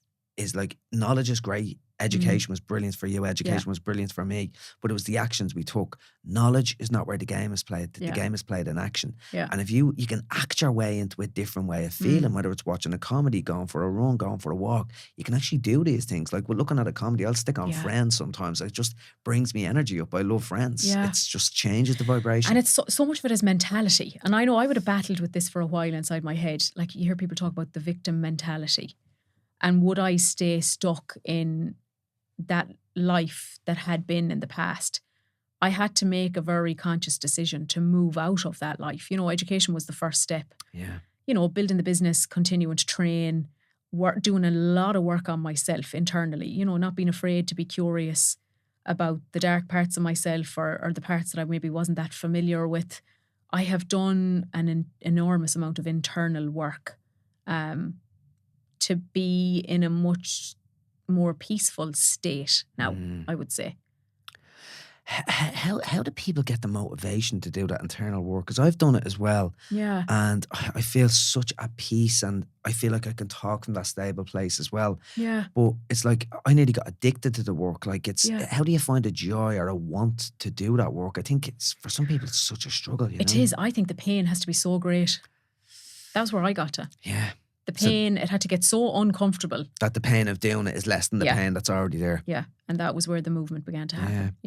Speaker 1: like, knowledge is great. Education was brilliant for you. Education was brilliant for me. But it was the actions we took. Knowledge is not where the game is played. The game is played in action. And if you can act your way into a different way of feeling, whether it's watching a comedy, going for a run, going for a walk, you can actually do these things. Like, we're looking at a comedy, I'll stick on Friends sometimes. It just brings me energy up. I love Friends. It's just changes the vibration.
Speaker 2: And it's so much of it is mentality. And I know I would have battled with this for a while inside my head. Like, you hear people talk about the victim mentality. And would I stay stuck in that life that had been in the past? I had to make a very conscious decision to move out of that life. You know, education was the first step. You know, building the business, continuing to train, doing a lot of work on myself internally, you know, not being afraid to be curious about the dark parts of myself or the parts that I maybe wasn't that familiar with. I have done an enormous amount of internal work to be in a much more peaceful state now, I would say.
Speaker 1: How do people get the motivation to do that internal work? Because I've done it as well. And I feel such at peace, and I feel like I can talk from that stable place as well. But it's like, I nearly got addicted to the work. Like, it's how do you find a joy or a want to do that work? I think for some people it's such a struggle.
Speaker 2: It is. I think the pain has to be so great. That's where I got to. The pain, it had to get so uncomfortable.
Speaker 1: That the pain of doing it is less than the pain that's already there.
Speaker 2: And that was where the movement began to happen.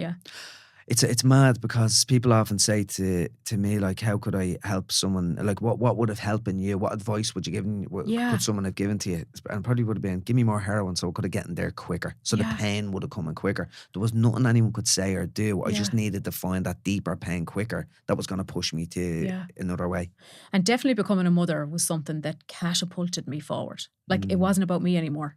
Speaker 1: It's mad, because people often say to me, like, how could I help someone? Like, what would have helped in you? What advice would you give? Could someone have given to you? And probably would have been, give me more heroin so I could have gotten there quicker. So the pain would have come in quicker. There was nothing anyone could say or do. I just needed to find that deeper pain quicker that was going to push me to another way.
Speaker 2: And definitely becoming a mother was something that catapulted me forward. Like, it wasn't about me anymore.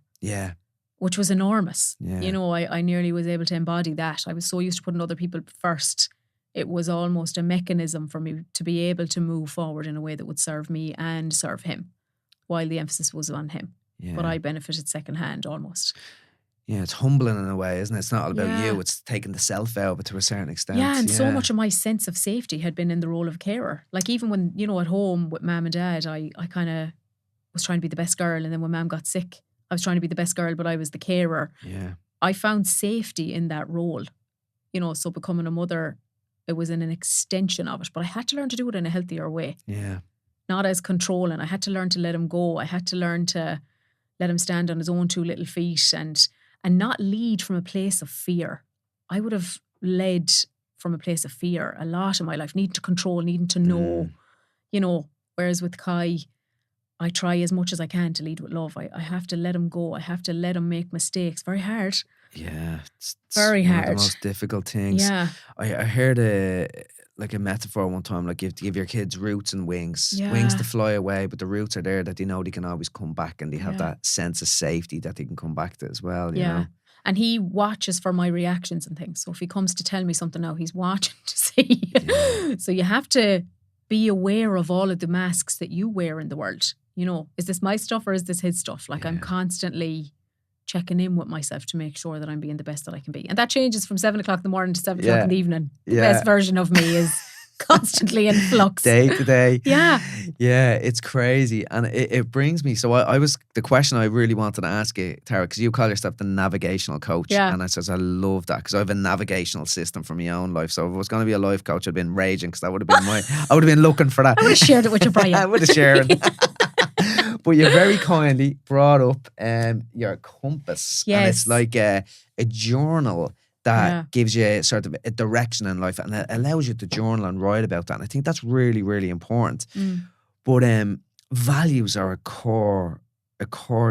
Speaker 2: Which was enormous. You know, I nearly was able to embody that. I was so used to putting other people first. It was almost a mechanism for me to be able to move forward in a way that would serve me and serve him, while the emphasis was on him. But I benefited secondhand almost.
Speaker 1: It's humbling in a way, isn't it? It's not all about you. It's taking the self out of it to a certain extent.
Speaker 2: And so much of my sense of safety had been in the role of carer. Like, even when, you know, at home with mum and dad, I kind of was trying to be the best girl. And then when mum got sick, I was trying to be the best girl, but I was the carer. I found safety in that role. You know, so becoming a mother, it was an extension of it. But I had to learn to do it in a healthier way. Not as controlling. I had to learn to let him go. I had to learn to let him stand on his own two little feet and not lead from a place of fear. I would have led from a place of fear a lot in my life, needing to control, needing to know, you know, whereas with Kai, I try as much as I can to lead with love. I have to let him go. I have to let him make mistakes. Very hard.
Speaker 1: It's
Speaker 2: very
Speaker 1: one
Speaker 2: hard.
Speaker 1: of the most difficult things. I heard a metaphor one time, like, you have to give your kids roots and wings. Wings to fly away, but the roots are there that they know they can always come back, and they have that sense of safety that they can come back to as well, you know?
Speaker 2: And he watches for my reactions and things. So if he comes to tell me something now, he's watching to see. So you have to be aware of all of the masks that you wear in the world. You know, is this my stuff or is this his stuff? Like I'm constantly checking in with myself to make sure that I'm being the best that I can be. And that changes from 7 o'clock in the morning to 7 o'clock in the evening. The best version of me is constantly in flux.
Speaker 1: Day to day.
Speaker 2: Yeah.
Speaker 1: Yeah, it's crazy. And it brings me, so I was, the question I really wanted to ask you, Tara, because you call yourself the navigational coach.
Speaker 2: Yeah.
Speaker 1: And I says, I love that because I have a navigational system for my own life. So if I was going to be a life coach, I'd been raging because that would have been I would have been looking for that.
Speaker 2: I would have shared it with you, Brian.
Speaker 1: I would have shared. But you very kindly brought up your compass.
Speaker 2: Yes.
Speaker 1: And it's like a journal that gives you sort of a direction in life, and it allows you to journal and write about that. And I think that's really, really important. But values are a core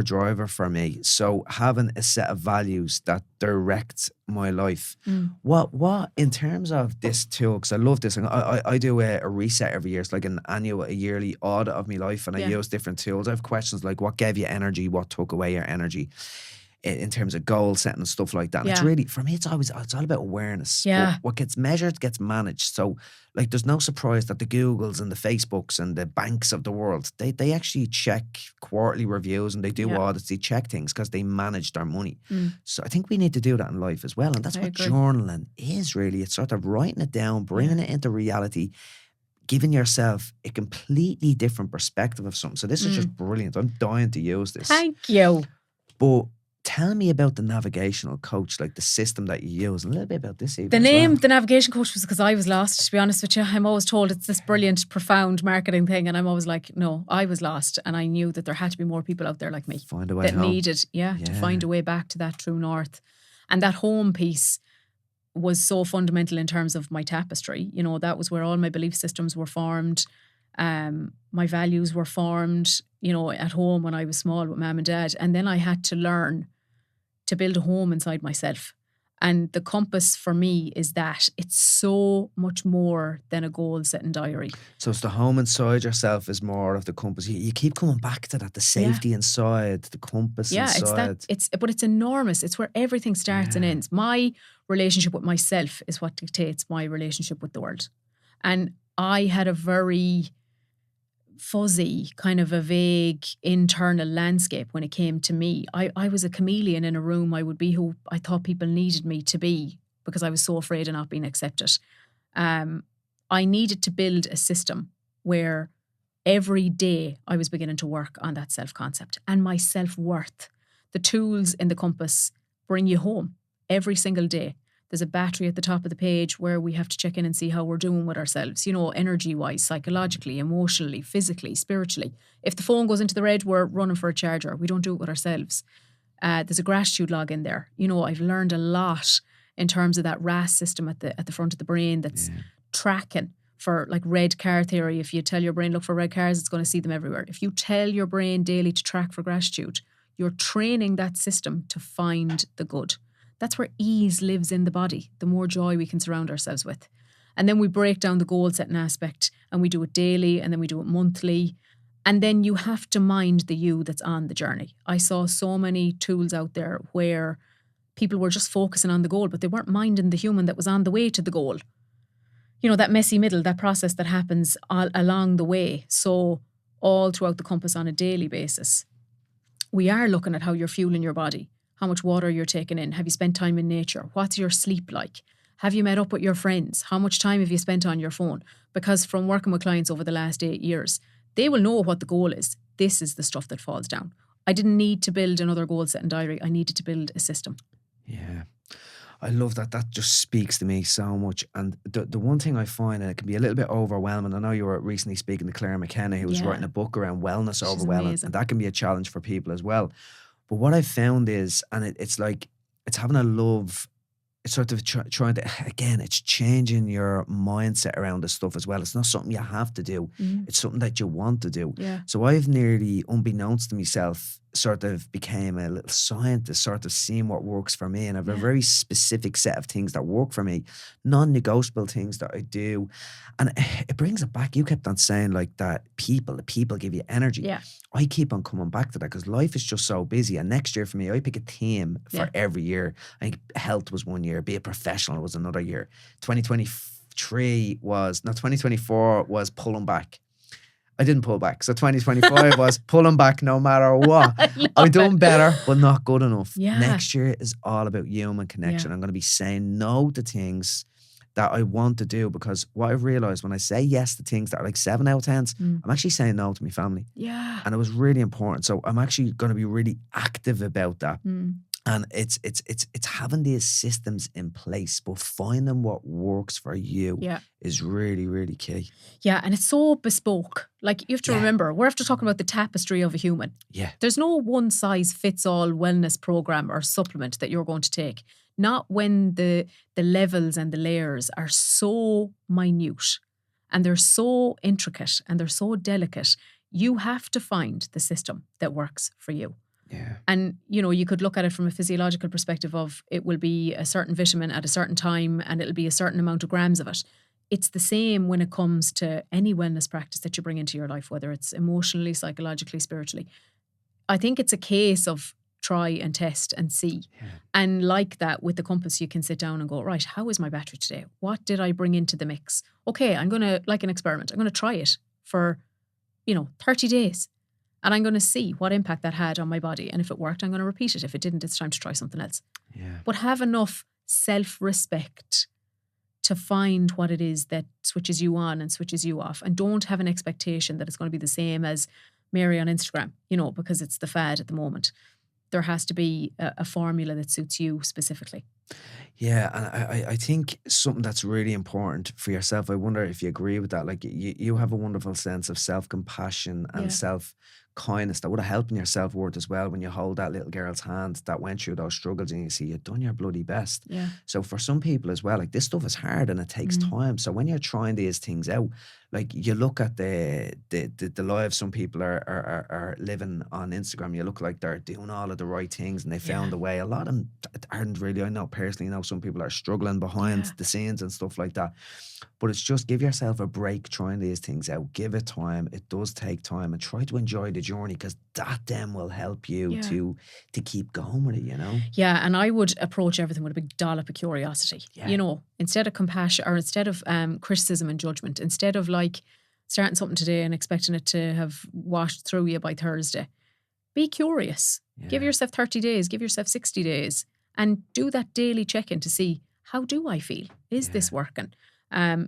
Speaker 1: driver for me. So having a set of values that direct my life. What in terms of this tool, because I love this, and I do a reset every year. It's like a yearly audit of my life, and I use different tools. I have questions like what gave you energy, what took away your energy, in terms of goal setting and stuff like that. And it's really, for me, it's all about awareness.
Speaker 2: Yeah.
Speaker 1: What gets measured gets managed. So like there's no surprise that the Googles and the Facebooks and the banks of the world, they actually check quarterly reviews and they do audits, they check things because they manage their money. So I think we need to do that in life as well. And that's what journaling is really. It's sort of writing it down, bringing it into reality, giving yourself a completely different perspective of something. So this is just brilliant. I'm dying to use this.
Speaker 2: Thank you.
Speaker 1: But tell me about the navigational coach, like the system that you use, and a little bit about this even.
Speaker 2: The name, the navigation coach, was because I was lost, to be honest with you. I'm always told it's this brilliant, profound marketing thing, and I'm always like, no, I was lost, and I knew that there had to be more people out there like me.
Speaker 1: Find a way
Speaker 2: that
Speaker 1: home.
Speaker 2: Needed, to find a way back to that true north. And that home piece was so fundamental in terms of my tapestry. You know, that was where all my belief systems were formed. My values were formed, you know, at home when I was small with mum and dad. And then I had to learn to build a home inside myself. And the compass for me is that it's so much more than a goal-setting diary.
Speaker 1: So it's the home inside yourself is more of the compass. You keep coming back to that, the safety inside, the compass inside.
Speaker 2: But it's enormous. It's where everything starts and ends. My relationship with myself is what dictates my relationship with the world. And I had a very fuzzy, kind of a vague internal landscape when it came to me. I was a chameleon in a room. I would be who I thought people needed me to be because I was so afraid of not being accepted. I needed to build a system where every day I was beginning to work on that self-concept and my self-worth. The tools in the compass bring you home every single day. There's a battery at the top of the page where we have to check in and see how we're doing with ourselves, you know, energy-wise, psychologically, emotionally, physically, spiritually. If the phone goes into the red, we're running for a charger. We don't do it with ourselves. There's a gratitude log in there. You know, I've learned a lot in terms of that RAS system at the front of the brain that's tracking for like red car theory. If you tell your brain, look for red cars, it's going to see them everywhere. If you tell your brain daily to track for gratitude, you're training that system to find the good. That's where ease lives in the body, the more joy we can surround ourselves with. And then we break down the goal setting aspect and we do it daily and then we do it monthly. And then you have to mind the you that's on the journey. I saw so many tools out there where people were just focusing on the goal, but they weren't minding the human that was on the way to the goal. You know, that messy middle, that process that happens all along the way. So all throughout the compass on a daily basis, we are looking at how you're fueling your body. How much water you're taking in. Have you spent time in nature? What's your sleep like? Have you met up with your friends? How much time have you spent on your phone? Because from working with clients over the last 8 years, they will know what the goal is. This is the stuff that falls down. I didn't need to build another goal-setting diary. I needed to build a system.
Speaker 1: Yeah. I love that. That just speaks to me so much. And the one thing I find, and it can be a little bit overwhelming. I know you were recently speaking to Claire McKenna, who was writing a book around wellness overwhelming. And that can be a challenge for people as well. But what I found is, and it's like, it's having a love, it's sort of trying to, again, it's changing your mindset around this stuff as well. It's not something you have to do. It's something that you want to do.
Speaker 2: Yeah.
Speaker 1: So I've nearly, unbeknownst to myself, sort of became a little scientist, sort of seeing what works for me. And I have a very specific set of things that work for me, non-negotiable things that I do. And it brings it back. You kept on saying like that the people give you energy.
Speaker 2: Yeah.
Speaker 1: I keep on coming back to that because life is just so busy. And next year for me, I pick a theme for every year. I think health was one year, be a professional was another year. 2023 2024 was pulling back. I didn't pull back. So 2025 was pulling back no matter what. I'm doing better, but not good enough.
Speaker 2: Yeah.
Speaker 1: Next year is all about human connection. I'm going to be saying no to things that I want to do, because what I've realized when I say yes to things that are like 7 out of 10s, I'm actually saying no to my family.
Speaker 2: Yeah.
Speaker 1: And it was really important. So I'm actually going to be really active about that. And it's having these systems in place, but finding what works for you is really, really key.
Speaker 2: Yeah, and it's so bespoke. Like, you have to remember, we're after talking about the tapestry of a human.
Speaker 1: Yeah.
Speaker 2: There's no one size fits all wellness program or supplement that you're going to take. Not when the levels and the layers are so minute and they're so intricate and they're so delicate. You have to find the system that works for you.
Speaker 1: Yeah.
Speaker 2: And, you know, you could look at it from a physiological perspective of it will be a certain vitamin at a certain time and it'll be a certain amount of grams of it. It's the same when it comes to any wellness practice that you bring into your life, whether it's emotionally, psychologically, spiritually. I think it's a case of try and test and see. Yeah. And like that, with the compass, you can sit down and go, right, how is my battery today? What did I bring into the mix? Okay, I'm going to, like an experiment, I'm going to try it for, 30 days. And I'm going to see what impact that had on my body. And if it worked, I'm going to repeat it. If it didn't, it's time to try something else.
Speaker 1: Yeah.
Speaker 2: But have enough self-respect to find what it is that switches you on and switches you off. And don't have an expectation that it's going to be the same as Mary on Instagram, because it's the fad at the moment. There has to be a formula that suits you specifically.
Speaker 1: Yeah, and I think something that's really important for yourself, I wonder if you agree with that, like you have a wonderful sense of self-compassion and self-kindness that would have helped in your self-worth as well when you hold that little girl's hand that went through those struggles and you see you've done your bloody best.
Speaker 2: Yeah.
Speaker 1: So for some people as well, like this stuff is hard and it takes time. So when you're trying these things out, like you look at the lives some people are living on Instagram, you look like they're doing all of the right things and they found a way. A lot of them aren't really. I know personally, some people are struggling behind the scenes and stuff like that. But it's just give yourself a break trying these things out. Give it time. It does take time, and try to enjoy the journey, because that then will help you to keep going with it,
Speaker 2: Yeah, and I would approach everything with a big dollop of curiosity.
Speaker 1: Yeah.
Speaker 2: Instead of compassion or instead of criticism and judgment, instead of like starting something today and expecting it to have washed through you by Thursday, be curious.
Speaker 1: Yeah.
Speaker 2: Give yourself 30 days, give yourself 60 days, and do that daily check-in to see, how do I feel? Is this working?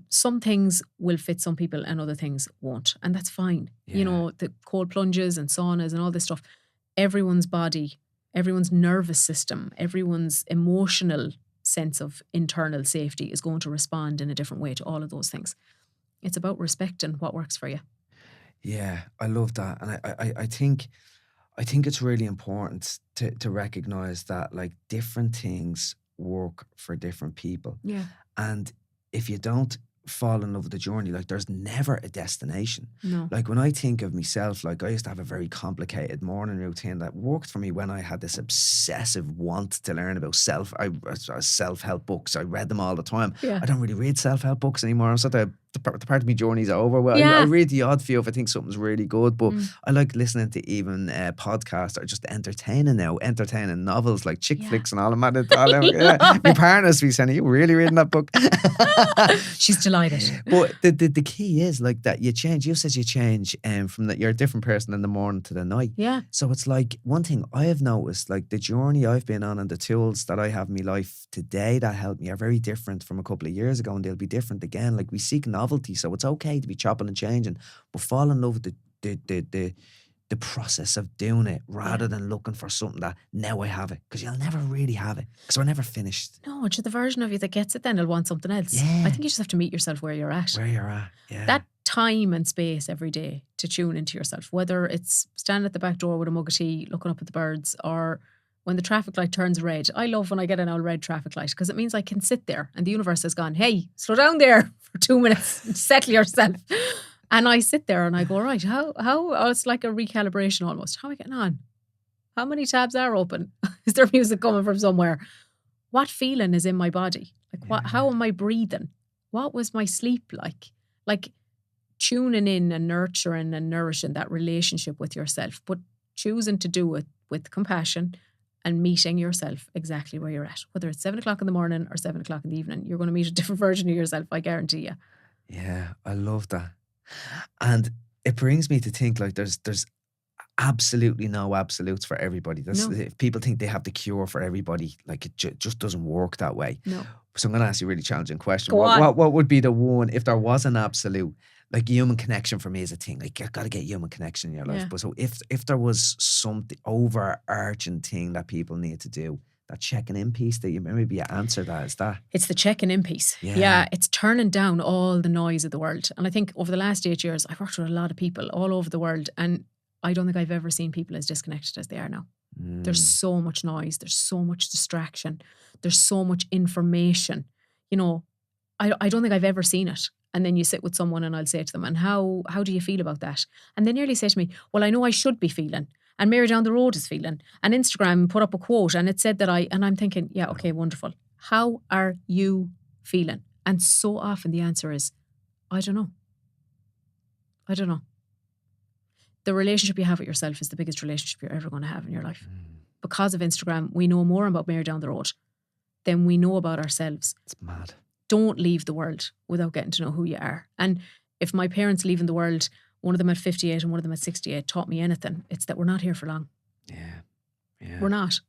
Speaker 2: Some things will fit some people and other things won't. And that's fine.
Speaker 1: Yeah.
Speaker 2: The cold plunges and saunas and all this stuff, everyone's body, everyone's nervous system, everyone's emotional sense of internal safety is going to respond in a different way to all of those things. It's about respecting what works for you.
Speaker 1: Yeah, I love that. And I think it's really important to recognize that like different things work for different people.
Speaker 2: Yeah.
Speaker 1: And if you don't fall in love with the journey, like there's never a destination.
Speaker 2: No.
Speaker 1: Like when I think of myself, like I used to have a very complicated morning routine that worked for me when I had this obsessive want to learn about self-help books. I read them all the time.
Speaker 2: Yeah.
Speaker 1: I don't really read self-help books anymore. So the part of my journey's over. Well,
Speaker 2: Yeah.
Speaker 1: I read the odd few if I think something's really good, but I like listening to even podcasts that are just entertaining novels like chick flicks and all of that. My partner's be saying, "Are you really reading that book?"
Speaker 2: She's delighted.
Speaker 1: But the key is like that you change. You said you change from that you're a different person in the morning to the night.
Speaker 2: Yeah.
Speaker 1: So it's like one thing I have noticed, like the journey I've been on and the tools that I have in my life today that help me are very different from a couple of years ago, and they'll be different again. Like we seek novelty, so it's okay to be chopping and changing, but fall in love with the process of doing it rather than looking for something that now I have it, because you'll never really have it because we're never finished.
Speaker 2: No, it's the version of you that gets it then will want something else.
Speaker 1: Yeah.
Speaker 2: I think you just have to meet yourself where you're at.
Speaker 1: Yeah.
Speaker 2: That time and space every day to tune into yourself, whether it's standing at the back door with a mug of tea looking up at the birds, or when the traffic light turns red. I love when I get an old red traffic light, because it means I can sit there and the universe has gone, hey, slow down there for 2 minutes, settle yourself. And I sit there and I go, right, how it's like a recalibration almost. How am I getting on? How many tabs are open? Is there music coming from somewhere? What feeling is in my body? Like how am I breathing? What was my sleep like? Like tuning in and nurturing and nourishing that relationship with yourself, but choosing to do it with compassion and meeting yourself exactly where you're at. Whether it's 7 o'clock in the morning or 7 o'clock in the evening, you're going to meet a different version of yourself, I guarantee you.
Speaker 1: Yeah, I love that. And it brings me to think like there's absolutely no absolutes for everybody. If people think they have the cure for everybody, like it just doesn't work that way.
Speaker 2: No.
Speaker 1: So I'm going to ask you a really challenging question.
Speaker 2: Go on.
Speaker 1: What would be the one, if there was an absolute, like human connection for me is a thing. Like you've got to get human connection in your life. But so if there was something overarching thing that people need to do, that checking in piece that you maybe answer that, is that?
Speaker 2: It's the checking in piece. Yeah, it's turning down all the noise of the world. And I think over the last 8 years, I've worked with a lot of people all over the world, and I don't think I've ever seen people as disconnected as they are now. There's so much noise. There's so much distraction. There's so much information. You know, I don't think I've ever seen it. And then you sit with someone and I'll say to them, and how do you feel about that? And they nearly say to me, well, I know I should be feeling. And Mary down the road is feeling. And Instagram put up a quote and it said that and I'm thinking, yeah, okay, wonderful. How are you feeling? And so often the answer is, I don't know. I don't know. The relationship you have with yourself is the biggest relationship you're ever going to have in your life. Because of Instagram, we know more about Mary down the road than we know about ourselves.
Speaker 1: It's mad.
Speaker 2: Don't leave the world without getting to know who you are. And if my parents leaving the world, one of them at 58 and one of them at 68, taught me anything, it's that we're not here for long. Yeah. We're not.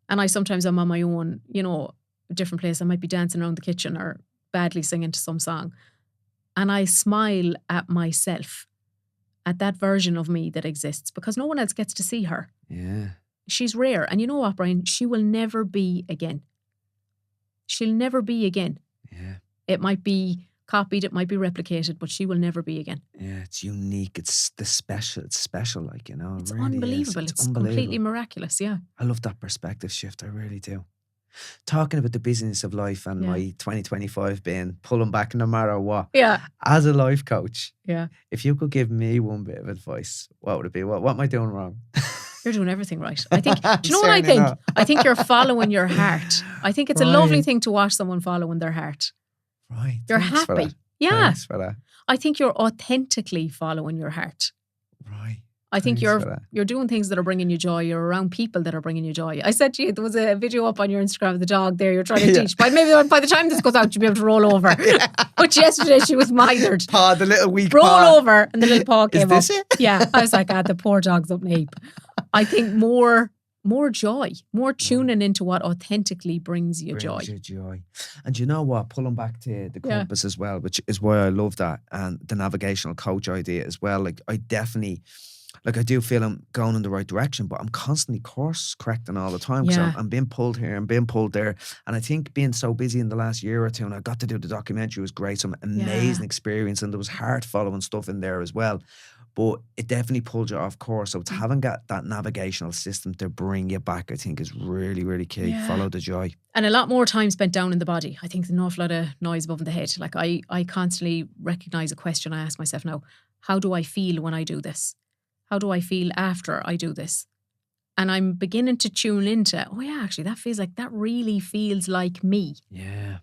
Speaker 2: And I sometimes am on my own, you know, a different place. I might be dancing around the kitchen or badly singing to some song. And I smile at myself, at that version of me that exists, because no one else gets to see her.
Speaker 1: Yeah.
Speaker 2: She's rare. And you know what, Brian? She will never be again. She'll never be again.
Speaker 1: Yeah.
Speaker 2: It might be copied, it might be replicated, but she will never be again.
Speaker 1: Yeah, it's unique. It's special, like, you know.
Speaker 2: It's
Speaker 1: really
Speaker 2: unbelievable. It's completely miraculous, yeah.
Speaker 1: I love that perspective shift. I really do. Talking about the busyness of life and my 2025 being pulling back no matter what.
Speaker 2: Yeah.
Speaker 1: As a life coach,
Speaker 2: yeah.
Speaker 1: If you could give me one bit of advice, what would it be? What am I doing wrong?
Speaker 2: You're doing everything right. I think, do you know what I think? Not. I think you're following your heart. I think it's a lovely thing to watch someone following their heart.
Speaker 1: Right.
Speaker 2: You're happy. Yeah.
Speaker 1: Thanks for that.
Speaker 2: I think you're authentically following your heart.
Speaker 1: Right.
Speaker 2: I think you're doing things that are bringing you joy. You're around people that are bringing you joy. I said to you, there was a video up on your Instagram of the dog there you're trying to teach. But maybe by the time this goes out, you'll be able to roll over. But yesterday she was mithered.
Speaker 1: Paw, the little weak
Speaker 2: roll
Speaker 1: paw.
Speaker 2: over and the little paw came up.
Speaker 1: Is this it?
Speaker 2: Yeah. I was like, the poor dog's up in a heap. I think more joy, more tuning into what authentically brings you joy.
Speaker 1: And you know what? Pulling back to the compass as well, which is why I love that, and the navigational coach idea as well. Like I definitely, like I do feel I'm going in the right direction, but I'm constantly course correcting all the time because I'm being pulled here and being pulled there. And I think being so busy in the last year or two, and I got to do the documentary, was great, some amazing experience, and there was heart following stuff in there as well. But it definitely pulled you off course. So it's having got that navigational system to bring you back, I think, is really, really key. Yeah. Follow the joy.
Speaker 2: And a lot more time spent down in the body. I think there's an awful lot of noise above the head. Like I constantly recognise a question I ask myself now. How do I feel when I do this? How do I feel after I do this? And I'm beginning to tune into, actually, that really feels like me.
Speaker 1: Yeah.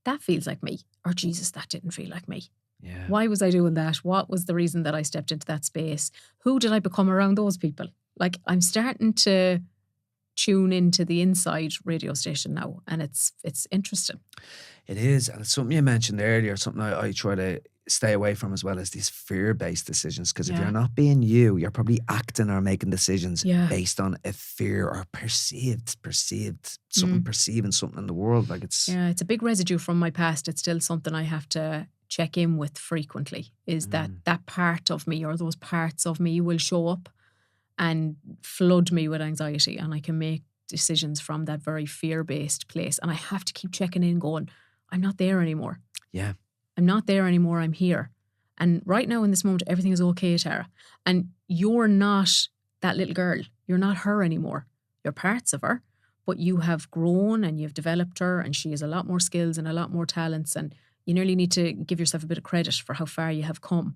Speaker 2: That feels like me. Or Jesus, that didn't feel like me.
Speaker 1: Yeah.
Speaker 2: Why was I doing that? What was the reason that I stepped into that space? Who did I become around those people? Like I'm starting to tune into the inside radio station now, and it's interesting.
Speaker 1: It is, and it's something you mentioned earlier, something I try to stay away from as well, as these fear-based decisions, because if you're not being you're probably acting or making decisions based on a fear or perceiving something in the world. Like it's
Speaker 2: a big residue from my past. It's still something I have to check in with frequently, is that part of me or those parts of me will show up and flood me with anxiety, and I can make decisions from that very fear-based place, and I have to keep checking in going, I'm not there anymore.
Speaker 1: Yeah.
Speaker 2: I'm not there anymore, I'm here. And right now in this moment, everything is okay, Tara. And you're not that little girl. You're not her anymore. You're parts of her, but you have grown and you've developed her, and she has a lot more skills and a lot more talents, and you nearly need to give yourself a bit of credit for how far you have come.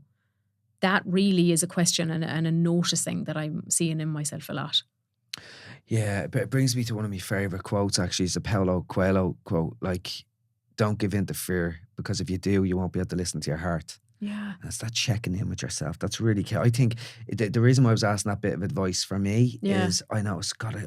Speaker 2: That really is a question and a noticing that I'm seeing in myself a lot.
Speaker 1: Yeah, but it brings me to one of my favourite quotes, actually. It's a Paulo Coelho quote, like, don't give in to fear, because if you do, you won't be able to listen to your heart.
Speaker 2: Yeah.
Speaker 1: And it's that checking in with yourself. That's really key. I think the reason why I was asking that bit of advice for me is I know, God,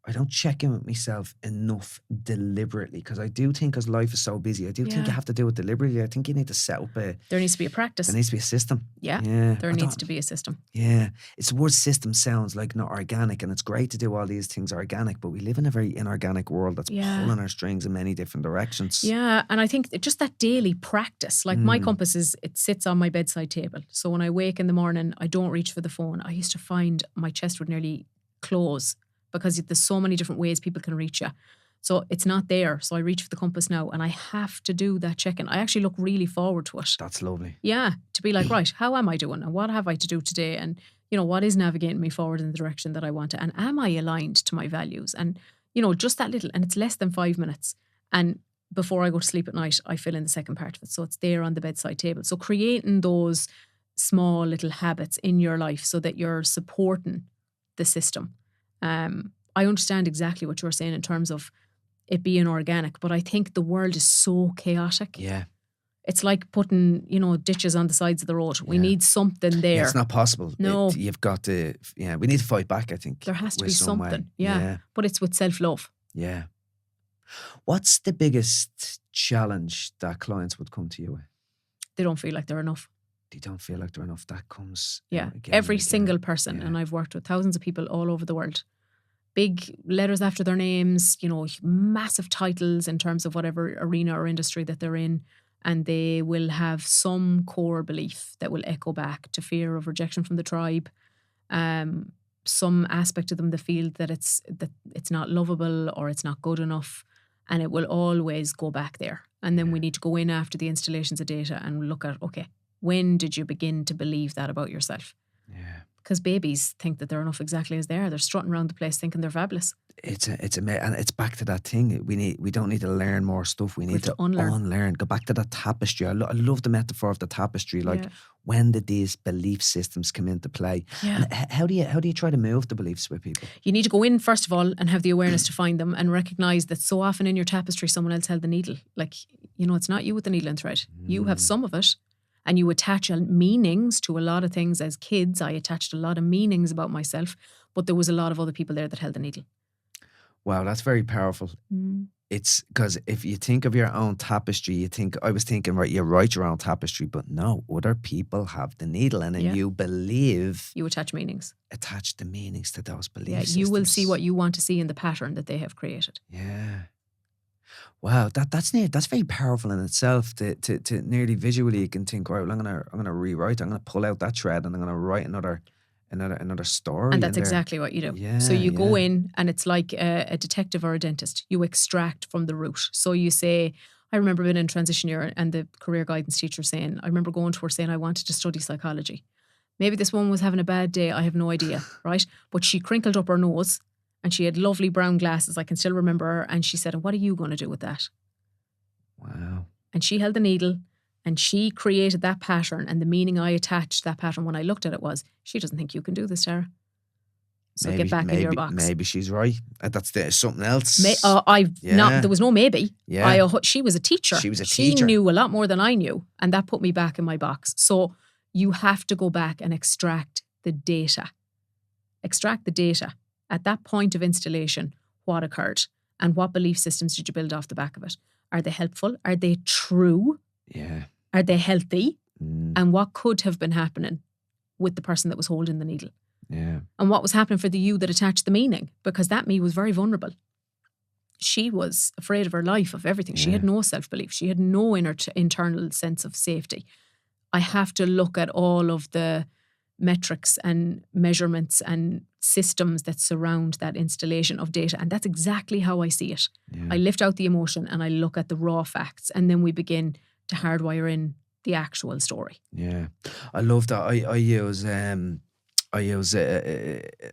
Speaker 1: I don't check in with myself enough deliberately, because I do think, because life is so busy, I do think you have to do it deliberately. I think you need to set up
Speaker 2: there needs to be a practice.
Speaker 1: There needs to be a system.
Speaker 2: Yeah. There needs to be a system.
Speaker 1: Yeah. It's the word system sounds like not organic, and it's great to do all these things organic, but we live in a very inorganic world that's pulling our strings in many different directions.
Speaker 2: Yeah. And I think just that daily practice, like my compass it sits on my bedside table. So when I wake in the morning, I don't reach for the phone. I used to find my chest would nearly close, because there's so many different ways people can reach you. So it's not there. So I reach for the compass now, and I have to do that check-in. I actually look really forward to it.
Speaker 1: That's lovely.
Speaker 2: Yeah. To be like, right, how am I doing? And what have I to do today? And, what is navigating me forward in the direction that I want to? And am I aligned to my values? And, just that little, and it's less than 5 minutes. And before I go to sleep at night, I fill in the second part of it. So it's there on the bedside table. So creating those small little habits in your life so that you're supporting the system. I understand exactly what you're saying in terms of it being organic, but I think the world is so chaotic.
Speaker 1: Yeah.
Speaker 2: It's like putting, ditches on the sides of the road. We need something there.
Speaker 1: Yeah, it's not possible.
Speaker 2: No.
Speaker 1: You've got to, we need to fight back, I think.
Speaker 2: There has to be something. Yeah. But it's with self-love.
Speaker 1: Yeah. What's the biggest challenge that clients would come to you with?
Speaker 2: They don't feel like they're enough.
Speaker 1: They don't feel like they're enough. That comes.
Speaker 2: Every single person. And I've worked with thousands of people all over the world. Big letters after their names, massive titles in terms of whatever arena or industry that they're in. And they will have some core belief that will echo back to fear of rejection from the tribe. Some aspect of them that feel that it's not lovable or it's not good enough. And it will always go back there. And then we need to go in after the installations of data and look at, okay, when did you begin to believe that about yourself?
Speaker 1: Yeah.
Speaker 2: Because babies think that they're enough exactly as they are. They're strutting around the place thinking they're fabulous.
Speaker 1: And it's back to that thing. We don't need to learn more stuff. We need to unlearn. Go back to that tapestry. I love the metaphor of the tapestry. Like, when did these belief systems come into play?
Speaker 2: Yeah.
Speaker 1: And how do you try to move the beliefs with people?
Speaker 2: You need to go in first of all and have the awareness to find them and recognize that so often in your tapestry someone else held the needle. Like, it's not you with the needle and thread. You have some of it. And you attach meanings to a lot of things. As kids, I attached a lot of meanings about myself, but there was a lot of other people there that held the needle.
Speaker 1: Wow, that's very powerful. It's because if you think of your own tapestry, I was thinking, right, you write your own tapestry, but no, other people have the needle, and then you believe. You
Speaker 2: attach meanings.
Speaker 1: Attach the meanings to those beliefs.
Speaker 2: Yeah, you will see what you want to see in the pattern that they have created.
Speaker 1: Yeah. Wow, that's very powerful in itself. To nearly visually, you can think, right, well, I'm gonna rewrite. I'm gonna pull out that thread, and I'm gonna write another story.
Speaker 2: And that's exactly what you do.
Speaker 1: Yeah,
Speaker 2: so you go in, and it's like a detective or a dentist. You extract from the root. So you say, I remember being in transition year, and the career guidance teacher saying, I remember going to her saying, I wanted to study psychology. Maybe this woman was having a bad day. I have no idea, right? But she crinkled up her nose. And she had lovely brown glasses. I can still remember her. And she said, what are you going to do with that?
Speaker 1: Wow.
Speaker 2: And she held the needle and she created that pattern. And the meaning I attached to that pattern when I looked at it was, she doesn't think you can do this, Tara. So get back in your box.
Speaker 1: Maybe she's right. That's something else.
Speaker 2: There was no maybe.
Speaker 1: Yeah.
Speaker 2: She was a teacher.
Speaker 1: She was a teacher.
Speaker 2: She knew a lot more than I knew. And that put me back in my box. So you have to go back and extract the data. Extract the data. At that point of installation, what occurred? And what belief systems did you build off the back of it? Are they helpful? Are they true?
Speaker 1: Yeah.
Speaker 2: Are they healthy? And what could have been happening with the person that was holding the needle?
Speaker 1: Yeah.
Speaker 2: And what was happening for the you that attached the meaning? Because that me was very vulnerable. She was afraid of her life, of everything. She had no self-belief. She had no internal sense of safety. I have to look at all of the metrics and measurements and systems that surround that installation of data. And that's exactly how I see it. Yeah. I lift out the emotion and I look at the raw facts, and then we begin to hardwire in the actual story.
Speaker 1: Yeah. I love that. I use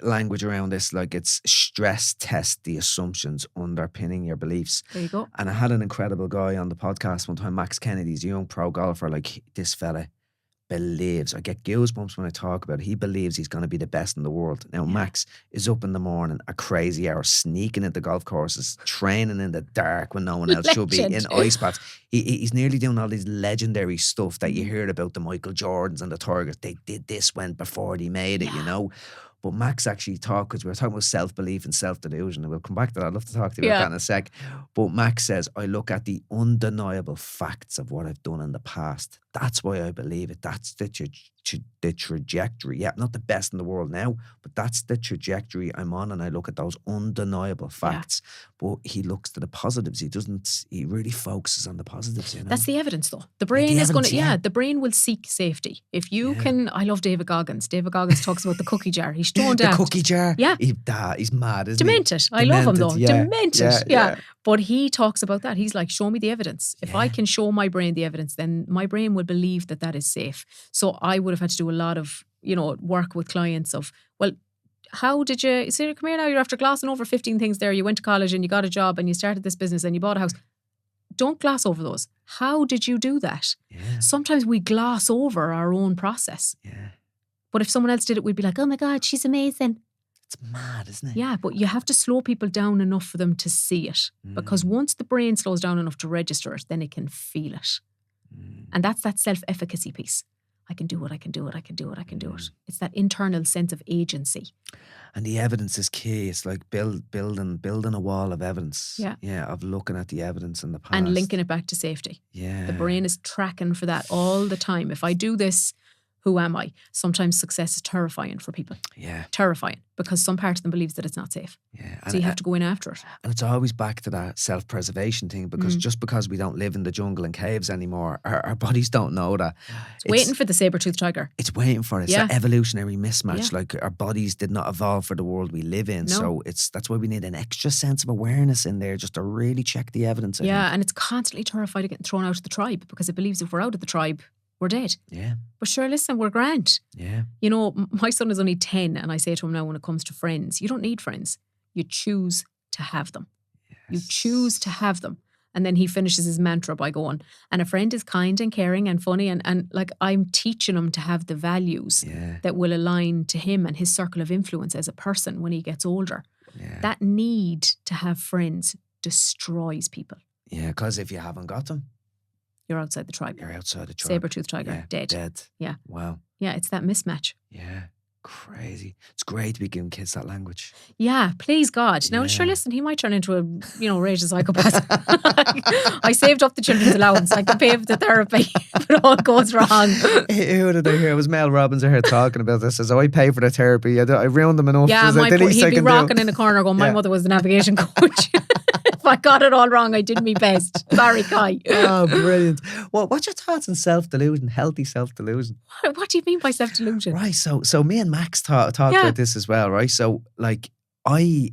Speaker 1: language around this, like it's stress test the assumptions underpinning your beliefs.
Speaker 2: There you go.
Speaker 1: And I had an incredible guy on the podcast one time, Max Kennedy. He's a young pro golfer. Like, this fella believes, I get goosebumps when I talk about it, he believes he's going to be the best in the world. Now, Max is up in the morning at crazy hours, sneaking into golf courses, training in the dark when no one else should be, in ice baths. He's nearly doing all this legendary stuff that you hear about, the Michael Jordans and the Tigers. They did this when before they made it, you know. But Max actually talked, because we were talking about self-belief and self-delusion, and we'll come back to that. I'd love to talk to you about that in a sec. But Max says, I look at the undeniable facts of what I've done in the past. That's why I believe it. That's the trajectory. Yeah, not the best in the world now, but that's the trajectory I'm on, and I look at those undeniable facts. But he looks to the positives. He really focuses on the positives, you know?
Speaker 2: That's the evidence, though. The brain is going to, the brain will seek safety. If you can, I love David Goggins. David Goggins talks about the cookie jar. He's stoned out.
Speaker 1: The cookie jar?
Speaker 2: Yeah.
Speaker 1: He's mad, isn't
Speaker 2: Demented.
Speaker 1: he?
Speaker 2: I love him, though.
Speaker 1: Yeah.
Speaker 2: Demented. Yeah. But he talks about that. He's like, show me the evidence. If I can show my brain the evidence, then my brain will believe that that is safe. So I would have had to do a lot of, work with clients of, well, how did you, so come here now, you're after glossing over 15 things there. You went to college and you got a job and you started this business and you bought a house. Don't gloss over those. How did you do that? Yeah. Sometimes we gloss over our own process.
Speaker 1: Yeah.
Speaker 2: But if someone else did it, we'd be like, oh my God, she's amazing.
Speaker 1: It's mad, isn't it?
Speaker 2: Yeah, but you have to slow people down enough for them to see it. Because once the brain slows down enough to register it, then it can feel it. And that's that self-efficacy piece. I can do it, I can do it, I can do it, I can do it. It's that internal sense of agency.
Speaker 1: And the evidence is key. It's like building a wall of evidence.
Speaker 2: Yeah.
Speaker 1: Yeah, of looking at the evidence in the past.
Speaker 2: And linking it back to safety.
Speaker 1: Yeah.
Speaker 2: The brain is tracking for that all the time. If I do this, who am I? Sometimes success is terrifying for people.
Speaker 1: Yeah.
Speaker 2: Terrifying. Because some part of them believes that it's not safe.
Speaker 1: Yeah.
Speaker 2: So you have to go in after it.
Speaker 1: And it's always back to that self-preservation thing, because just because we don't live in the jungle and caves anymore, our bodies don't know that.
Speaker 2: It's waiting for the saber-toothed tiger.
Speaker 1: It's waiting for it. It's that evolutionary mismatch. Like, our bodies did not evolve for the world we live in. No. So that's why we need an extra sense of awareness in there, just to really check the evidence.
Speaker 2: And it's constantly terrified of getting thrown out of the tribe, because it believes if we're out of the tribe, we're dead.
Speaker 1: Yeah. But
Speaker 2: sure, listen, we're grand.
Speaker 1: Yeah.
Speaker 2: My son is only 10, and I say to him now, when it comes to friends, you don't need friends. You choose to have them. Yes. You choose to have them. And then he finishes his mantra by going, and a friend is kind and caring and funny. And like, I'm teaching him to have the values that will align to him and his circle of influence as a person when he gets older.
Speaker 1: Yeah.
Speaker 2: That need to have friends destroys people.
Speaker 1: Yeah, because if you haven't got them,
Speaker 2: you're outside the tribe.
Speaker 1: You're outside the tribe.
Speaker 2: Saber-toothed tiger, dead. Yeah.
Speaker 1: Wow.
Speaker 2: Yeah, it's that mismatch.
Speaker 1: Yeah. Crazy. It's great to be giving kids that language.
Speaker 2: Yeah, please God. Now, sure, listen, he might turn into a, raging psychopath. I saved up the children's allowance. I can pay for the therapy if it all goes wrong.
Speaker 1: Who did I hear? It was Mel Robbins here talking about this. Says, I pay for the therapy. I ruined them enough.
Speaker 2: Yeah, he'd be rocking in the corner going, my mother was the navigation coach. If I got it all wrong, I did my best. Sorry, Kai.
Speaker 1: Oh, brilliant. Well, what's your thoughts on self-delusion, healthy self-delusion?
Speaker 2: What do you mean by self-delusion?
Speaker 1: Right, so me and Max talked about this as well, right? So, like, I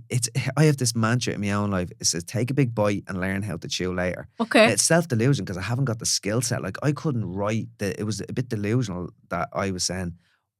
Speaker 1: have this mantra in my own life. It says, take a big bite and learn how to chew later.
Speaker 2: Okay.
Speaker 1: It's self-delusion because I haven't got the skill set. Like, I couldn't write. It was a bit delusional that I was saying,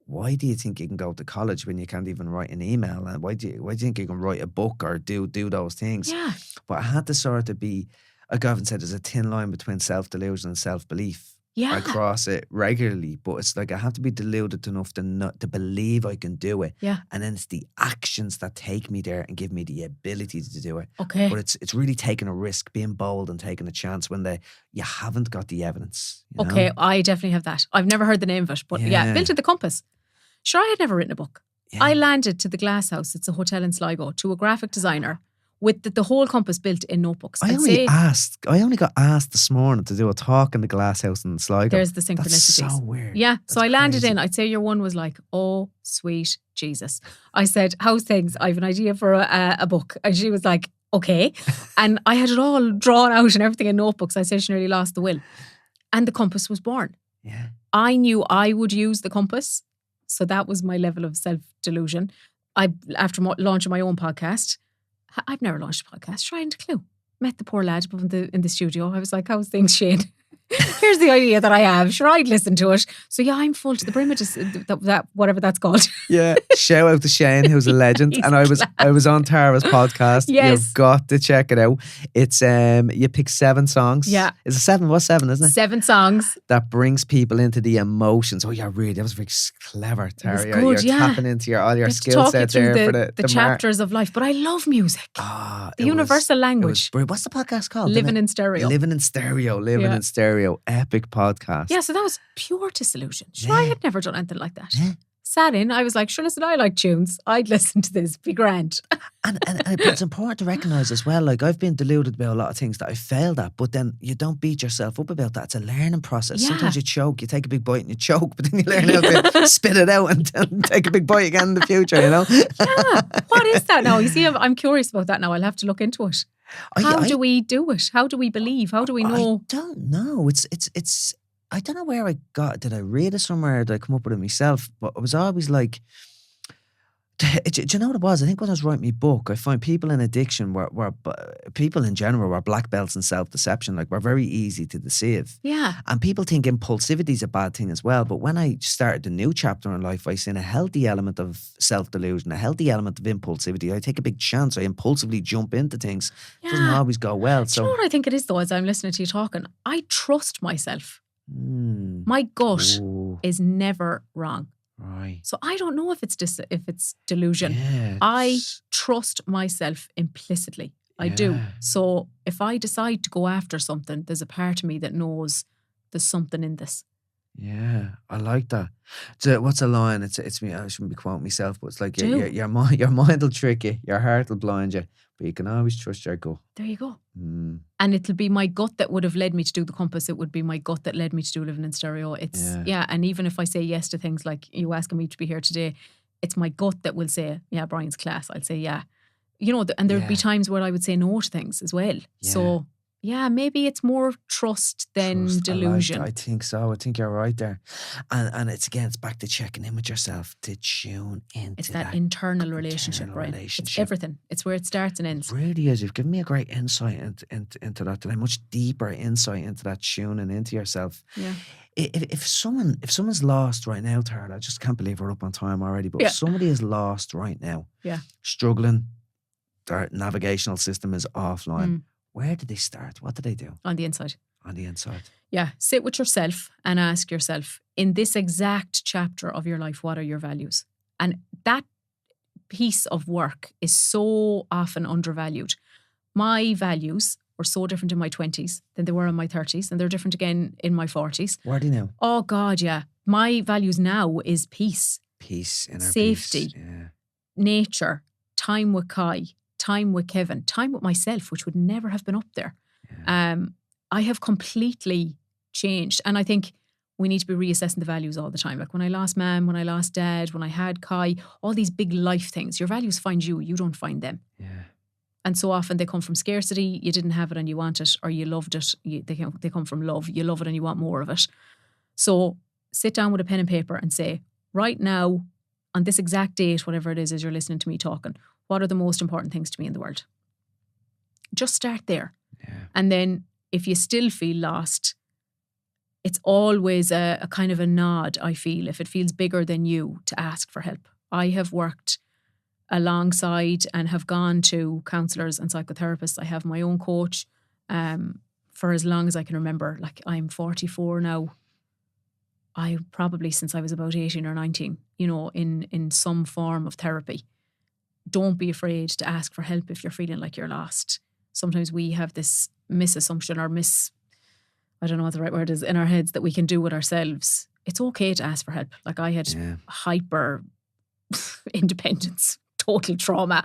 Speaker 1: why do you think you can go to college when you can't even write an email? And why do you think you can write a book or do those things?
Speaker 2: Yeah.
Speaker 1: But I had to sort of be, like I often said, there's a thin line between self-delusion and self-belief.
Speaker 2: Yeah.
Speaker 1: I cross it regularly, but it's like I have to be deluded enough to believe I can do it.
Speaker 2: Yeah.
Speaker 1: And then it's the actions that take me there and give me the ability to do it.
Speaker 2: Okay.
Speaker 1: But it's really taking a risk, being bold and taking a chance when you haven't got the evidence.
Speaker 2: Okay, I definitely have that. I've never heard the name of it, but Built to the Compass. Sure, I had never written a book. Yeah. I landed to the Glass House, it's a hotel in Sligo, to a graphic designer with the whole compass built in notebooks.
Speaker 1: I only got asked this morning to do a talk in the Glass House in Sligo.
Speaker 2: There's the synchronicities.
Speaker 1: That's so weird.
Speaker 2: Yeah,
Speaker 1: That's
Speaker 2: so I landed
Speaker 1: crazy.
Speaker 2: in. I'd say year one was like, oh, sweet Jesus. I said, how's things? I have an idea for a book. And she was like, okay. And I had it all drawn out and everything in notebooks. I said she nearly lost the will. And the compass was born.
Speaker 1: Yeah.
Speaker 2: I knew I would use the compass. So that was my level of self-delusion. After launching my own podcast, I've never launched a podcast. Trying to clue. Met the poor lad above in the studio. I was like, how's things, Shane? Here's the idea that I have. Sure, I'd listen to it. So yeah, I'm full to the brim of that whatever that's called.
Speaker 1: Yeah. Shout out to Shane, who's a legend. And I was on Tara's podcast.
Speaker 2: Yes.
Speaker 1: You've got to check it out. It's you pick 7 songs.
Speaker 2: Yeah.
Speaker 1: It's 7? What's 7, isn't it?
Speaker 2: 7 songs.
Speaker 1: That brings people into the emotions. Oh yeah, really. That was very clever, Tara. You're tapping into all your skill set there for the
Speaker 2: chapters of life. But I love music.
Speaker 1: The
Speaker 2: universal language.
Speaker 1: What's the podcast called?
Speaker 2: Living in Stereo.
Speaker 1: Living in Stereo. Epic podcast.
Speaker 2: Yeah, so that was pure disillusion. Sure, I had never done anything like that.
Speaker 1: Yeah.
Speaker 2: sat in. I was like, sure, listen, I like tunes. I'd listen to this. Be grand.
Speaker 1: And it's important to recognise as well, like I've been deluded about a lot of things that I failed at, but then you don't beat yourself up about that. It's a learning process.
Speaker 2: Yeah.
Speaker 1: Sometimes you choke, you take a big bite and you choke, but then you learn how to spit it out and then take a big bite again in the future, you know?
Speaker 2: Yeah. What is that now? You see, I'm curious about that now. I'll have to look into it. How do we do it? How do we believe? How do we know?
Speaker 1: I don't know. It's I don't know where I got. Did I read it somewhere? Did I come up with it myself? But it was always like, do you know what it was? I think when I was writing my book, I find people in addiction were people in general were black belts in self-deception. Like we're very easy to deceive.
Speaker 2: Yeah.
Speaker 1: And people think impulsivity is a bad thing as well. But when I started the new chapter in life, I seen a healthy element of self-delusion, a healthy element of impulsivity. I take a big chance. I impulsively jump into things. It doesn't always go well.
Speaker 2: Do you know what I think it is though, as I'm listening to you talking? I trust myself. My gut is never wrong.
Speaker 1: Right.
Speaker 2: So I don't know if it's delusion.
Speaker 1: Yeah,
Speaker 2: I trust myself implicitly. I do. So if I decide to go after something, there's a part of me that knows there's something in this.
Speaker 1: Yeah, I like that. So what's a line? It's me. I shouldn't be quoting myself, but it's like your mind will trick you, your heart will blind you, but you can always trust your gut.
Speaker 2: There you go. And it'll be my gut that would have led me to do the compass. It would be my gut that led me to do living in stereo. It's and even if I say yes to things like you asking me to be here today, it's my gut that will say, yeah, Brian's class. I'll say yeah. You know, and there'd be times where I would say no to things as well.
Speaker 1: Yeah.
Speaker 2: So yeah, maybe it's more trust than delusion.
Speaker 1: I think so. I think you're right there. And it's back to checking in with yourself, to tune into
Speaker 2: It's that internal relationship, right? It's everything. It's where it starts and ends.
Speaker 1: It really is. You've given me a great insight into that today, much deeper insight into that tuning into yourself.
Speaker 2: Yeah.
Speaker 1: If someone's lost right now, Tara, I just can't believe we're up on time already, but if somebody is lost right now, struggling, their navigational system is offline, where do they start? What do they do?
Speaker 2: On the inside.
Speaker 1: On the inside.
Speaker 2: Yeah. Sit with yourself and ask yourself, in this exact chapter of your life, what are your values? And that piece of work is so often undervalued. My values were so different in my 20s than they were in my 30s, and they're different again in my 40s.
Speaker 1: Where do you know?
Speaker 2: Oh God, yeah. My values now is peace.
Speaker 1: Peace, inner
Speaker 2: safety,
Speaker 1: peace. Yeah.
Speaker 2: nature, time with Kai, time with Kevin, time with myself, which would never have been up there. Yeah. I have completely changed. And I think we need to be reassessing the values all the time. Like when I lost Mum, when I lost Dad, when I had Kai, all these big life things, your values find you, you don't find them.
Speaker 1: Yeah.
Speaker 2: And so often they come from scarcity, you didn't have it and you want it, or you loved it, they come from love, you love it and you want more of it. So sit down with a pen and paper and say, right now, on this exact date, whatever it is as you're listening to me talking, what are the most important things to me in the world? Just start there.
Speaker 1: Yeah.
Speaker 2: And then if you still feel lost, it's always a kind of a nod, I feel, if it feels bigger than you, to ask for help. I have worked alongside and have gone to counsellors and psychotherapists. I have my own coach for as long as I can remember. Like, I'm 44 now. I probably since I was about 18 or 19, in some form of therapy. Don't be afraid to ask for help if you're feeling like you're lost. Sometimes we have this misassumption or I don't know what the right word is, in our heads that we can do it ourselves. It's okay to ask for help. Like, I had hyper independence, total trauma,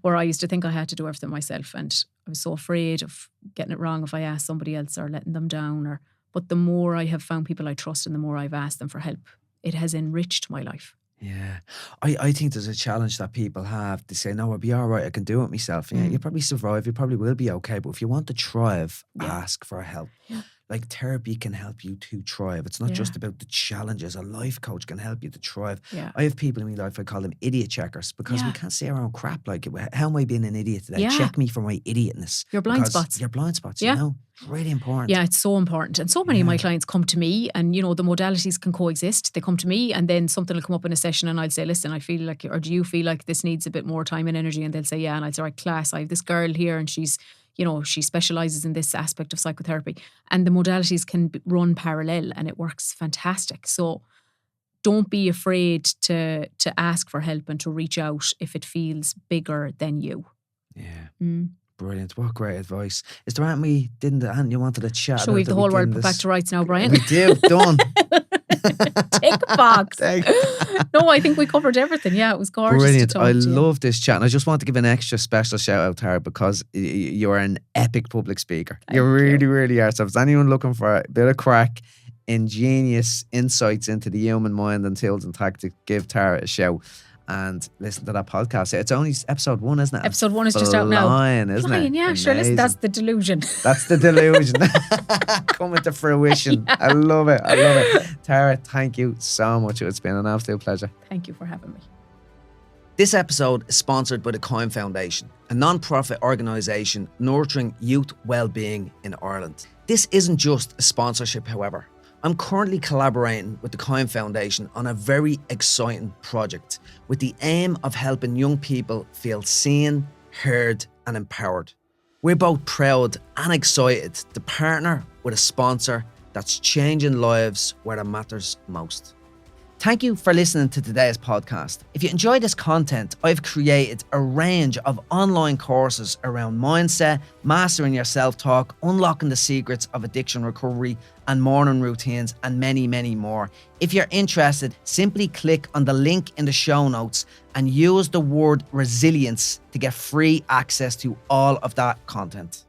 Speaker 2: where I used to think I had to do everything myself. And I was so afraid of getting it wrong if I asked somebody else or letting them down. But the more I have found people I trust and the more I've asked them for help, it has enriched my life.
Speaker 1: Yeah. I think there's a challenge that people have. They say, no, I'll be all right, I can do it myself. Yeah, you probably survive, you probably will be okay. But if you want to thrive, ask for help. Yeah. Like, therapy can help you to thrive. It's not just about the challenges. A life coach can help you to thrive. Yeah. I have people in my life, I call them idiot checkers, because we can't say our own crap. Like, how am I being an idiot today? Yeah. Check me for my idiotness.
Speaker 2: Your blind spots.
Speaker 1: Your blind spots, you know. It's really important.
Speaker 2: Yeah, it's so important. And so many of my clients come to me and, the modalities can coexist. They come to me and then something will come up in a session and I'll say, listen, I feel like, or do you feel like this needs a bit more time and energy? And they'll say, yeah. And I'll say, right, class, I have this girl here and she's, she specialises in this aspect of psychotherapy, and the modalities can run parallel and it works fantastic. So don't be afraid to ask for help and to reach out if it feels bigger than you.
Speaker 1: Yeah. Brilliant. What great advice. Is there anything we didn't, and you wanted to chat?
Speaker 2: So we've the whole world put back to rights now, Brian.
Speaker 1: We do. Done.
Speaker 2: Tick box. No, I think we covered everything. Yeah, it was gorgeous.
Speaker 1: Brilliant. I love this chat. And I just want to give an extra special shout out, Tara, because you're an epic public speaker. You really are. So if there's anyone looking for a bit of crack, ingenious insights into the human mind and tools and tactics, give Tara a shout and listen to that podcast. It's only episode 1, isn't it?
Speaker 2: Episode 1 is just out now.
Speaker 1: Isn't it?
Speaker 2: Yeah, sure. Listen, that's the delusion.
Speaker 1: That's the delusion coming to fruition. Yeah. I love it. Tara, thank you so much. It's been an absolute pleasure.
Speaker 2: Thank you for having me.
Speaker 1: This episode is sponsored by the Kind Foundation, a non-profit organisation nurturing youth well-being in Ireland. This isn't just a sponsorship, however. I'm currently collaborating with the Kind Foundation on a very exciting project with the aim of helping young people feel seen, heard and empowered. We're both proud and excited to partner with a sponsor that's changing lives where it matters most. Thank you for listening to today's podcast. If you enjoy this content, I've created a range of online courses around mindset, mastering your self-talk, unlocking the secrets of addiction recovery and morning routines, and many, many more. If you're interested, simply click on the link in the show notes and use the word resilience to get free access to all of that content.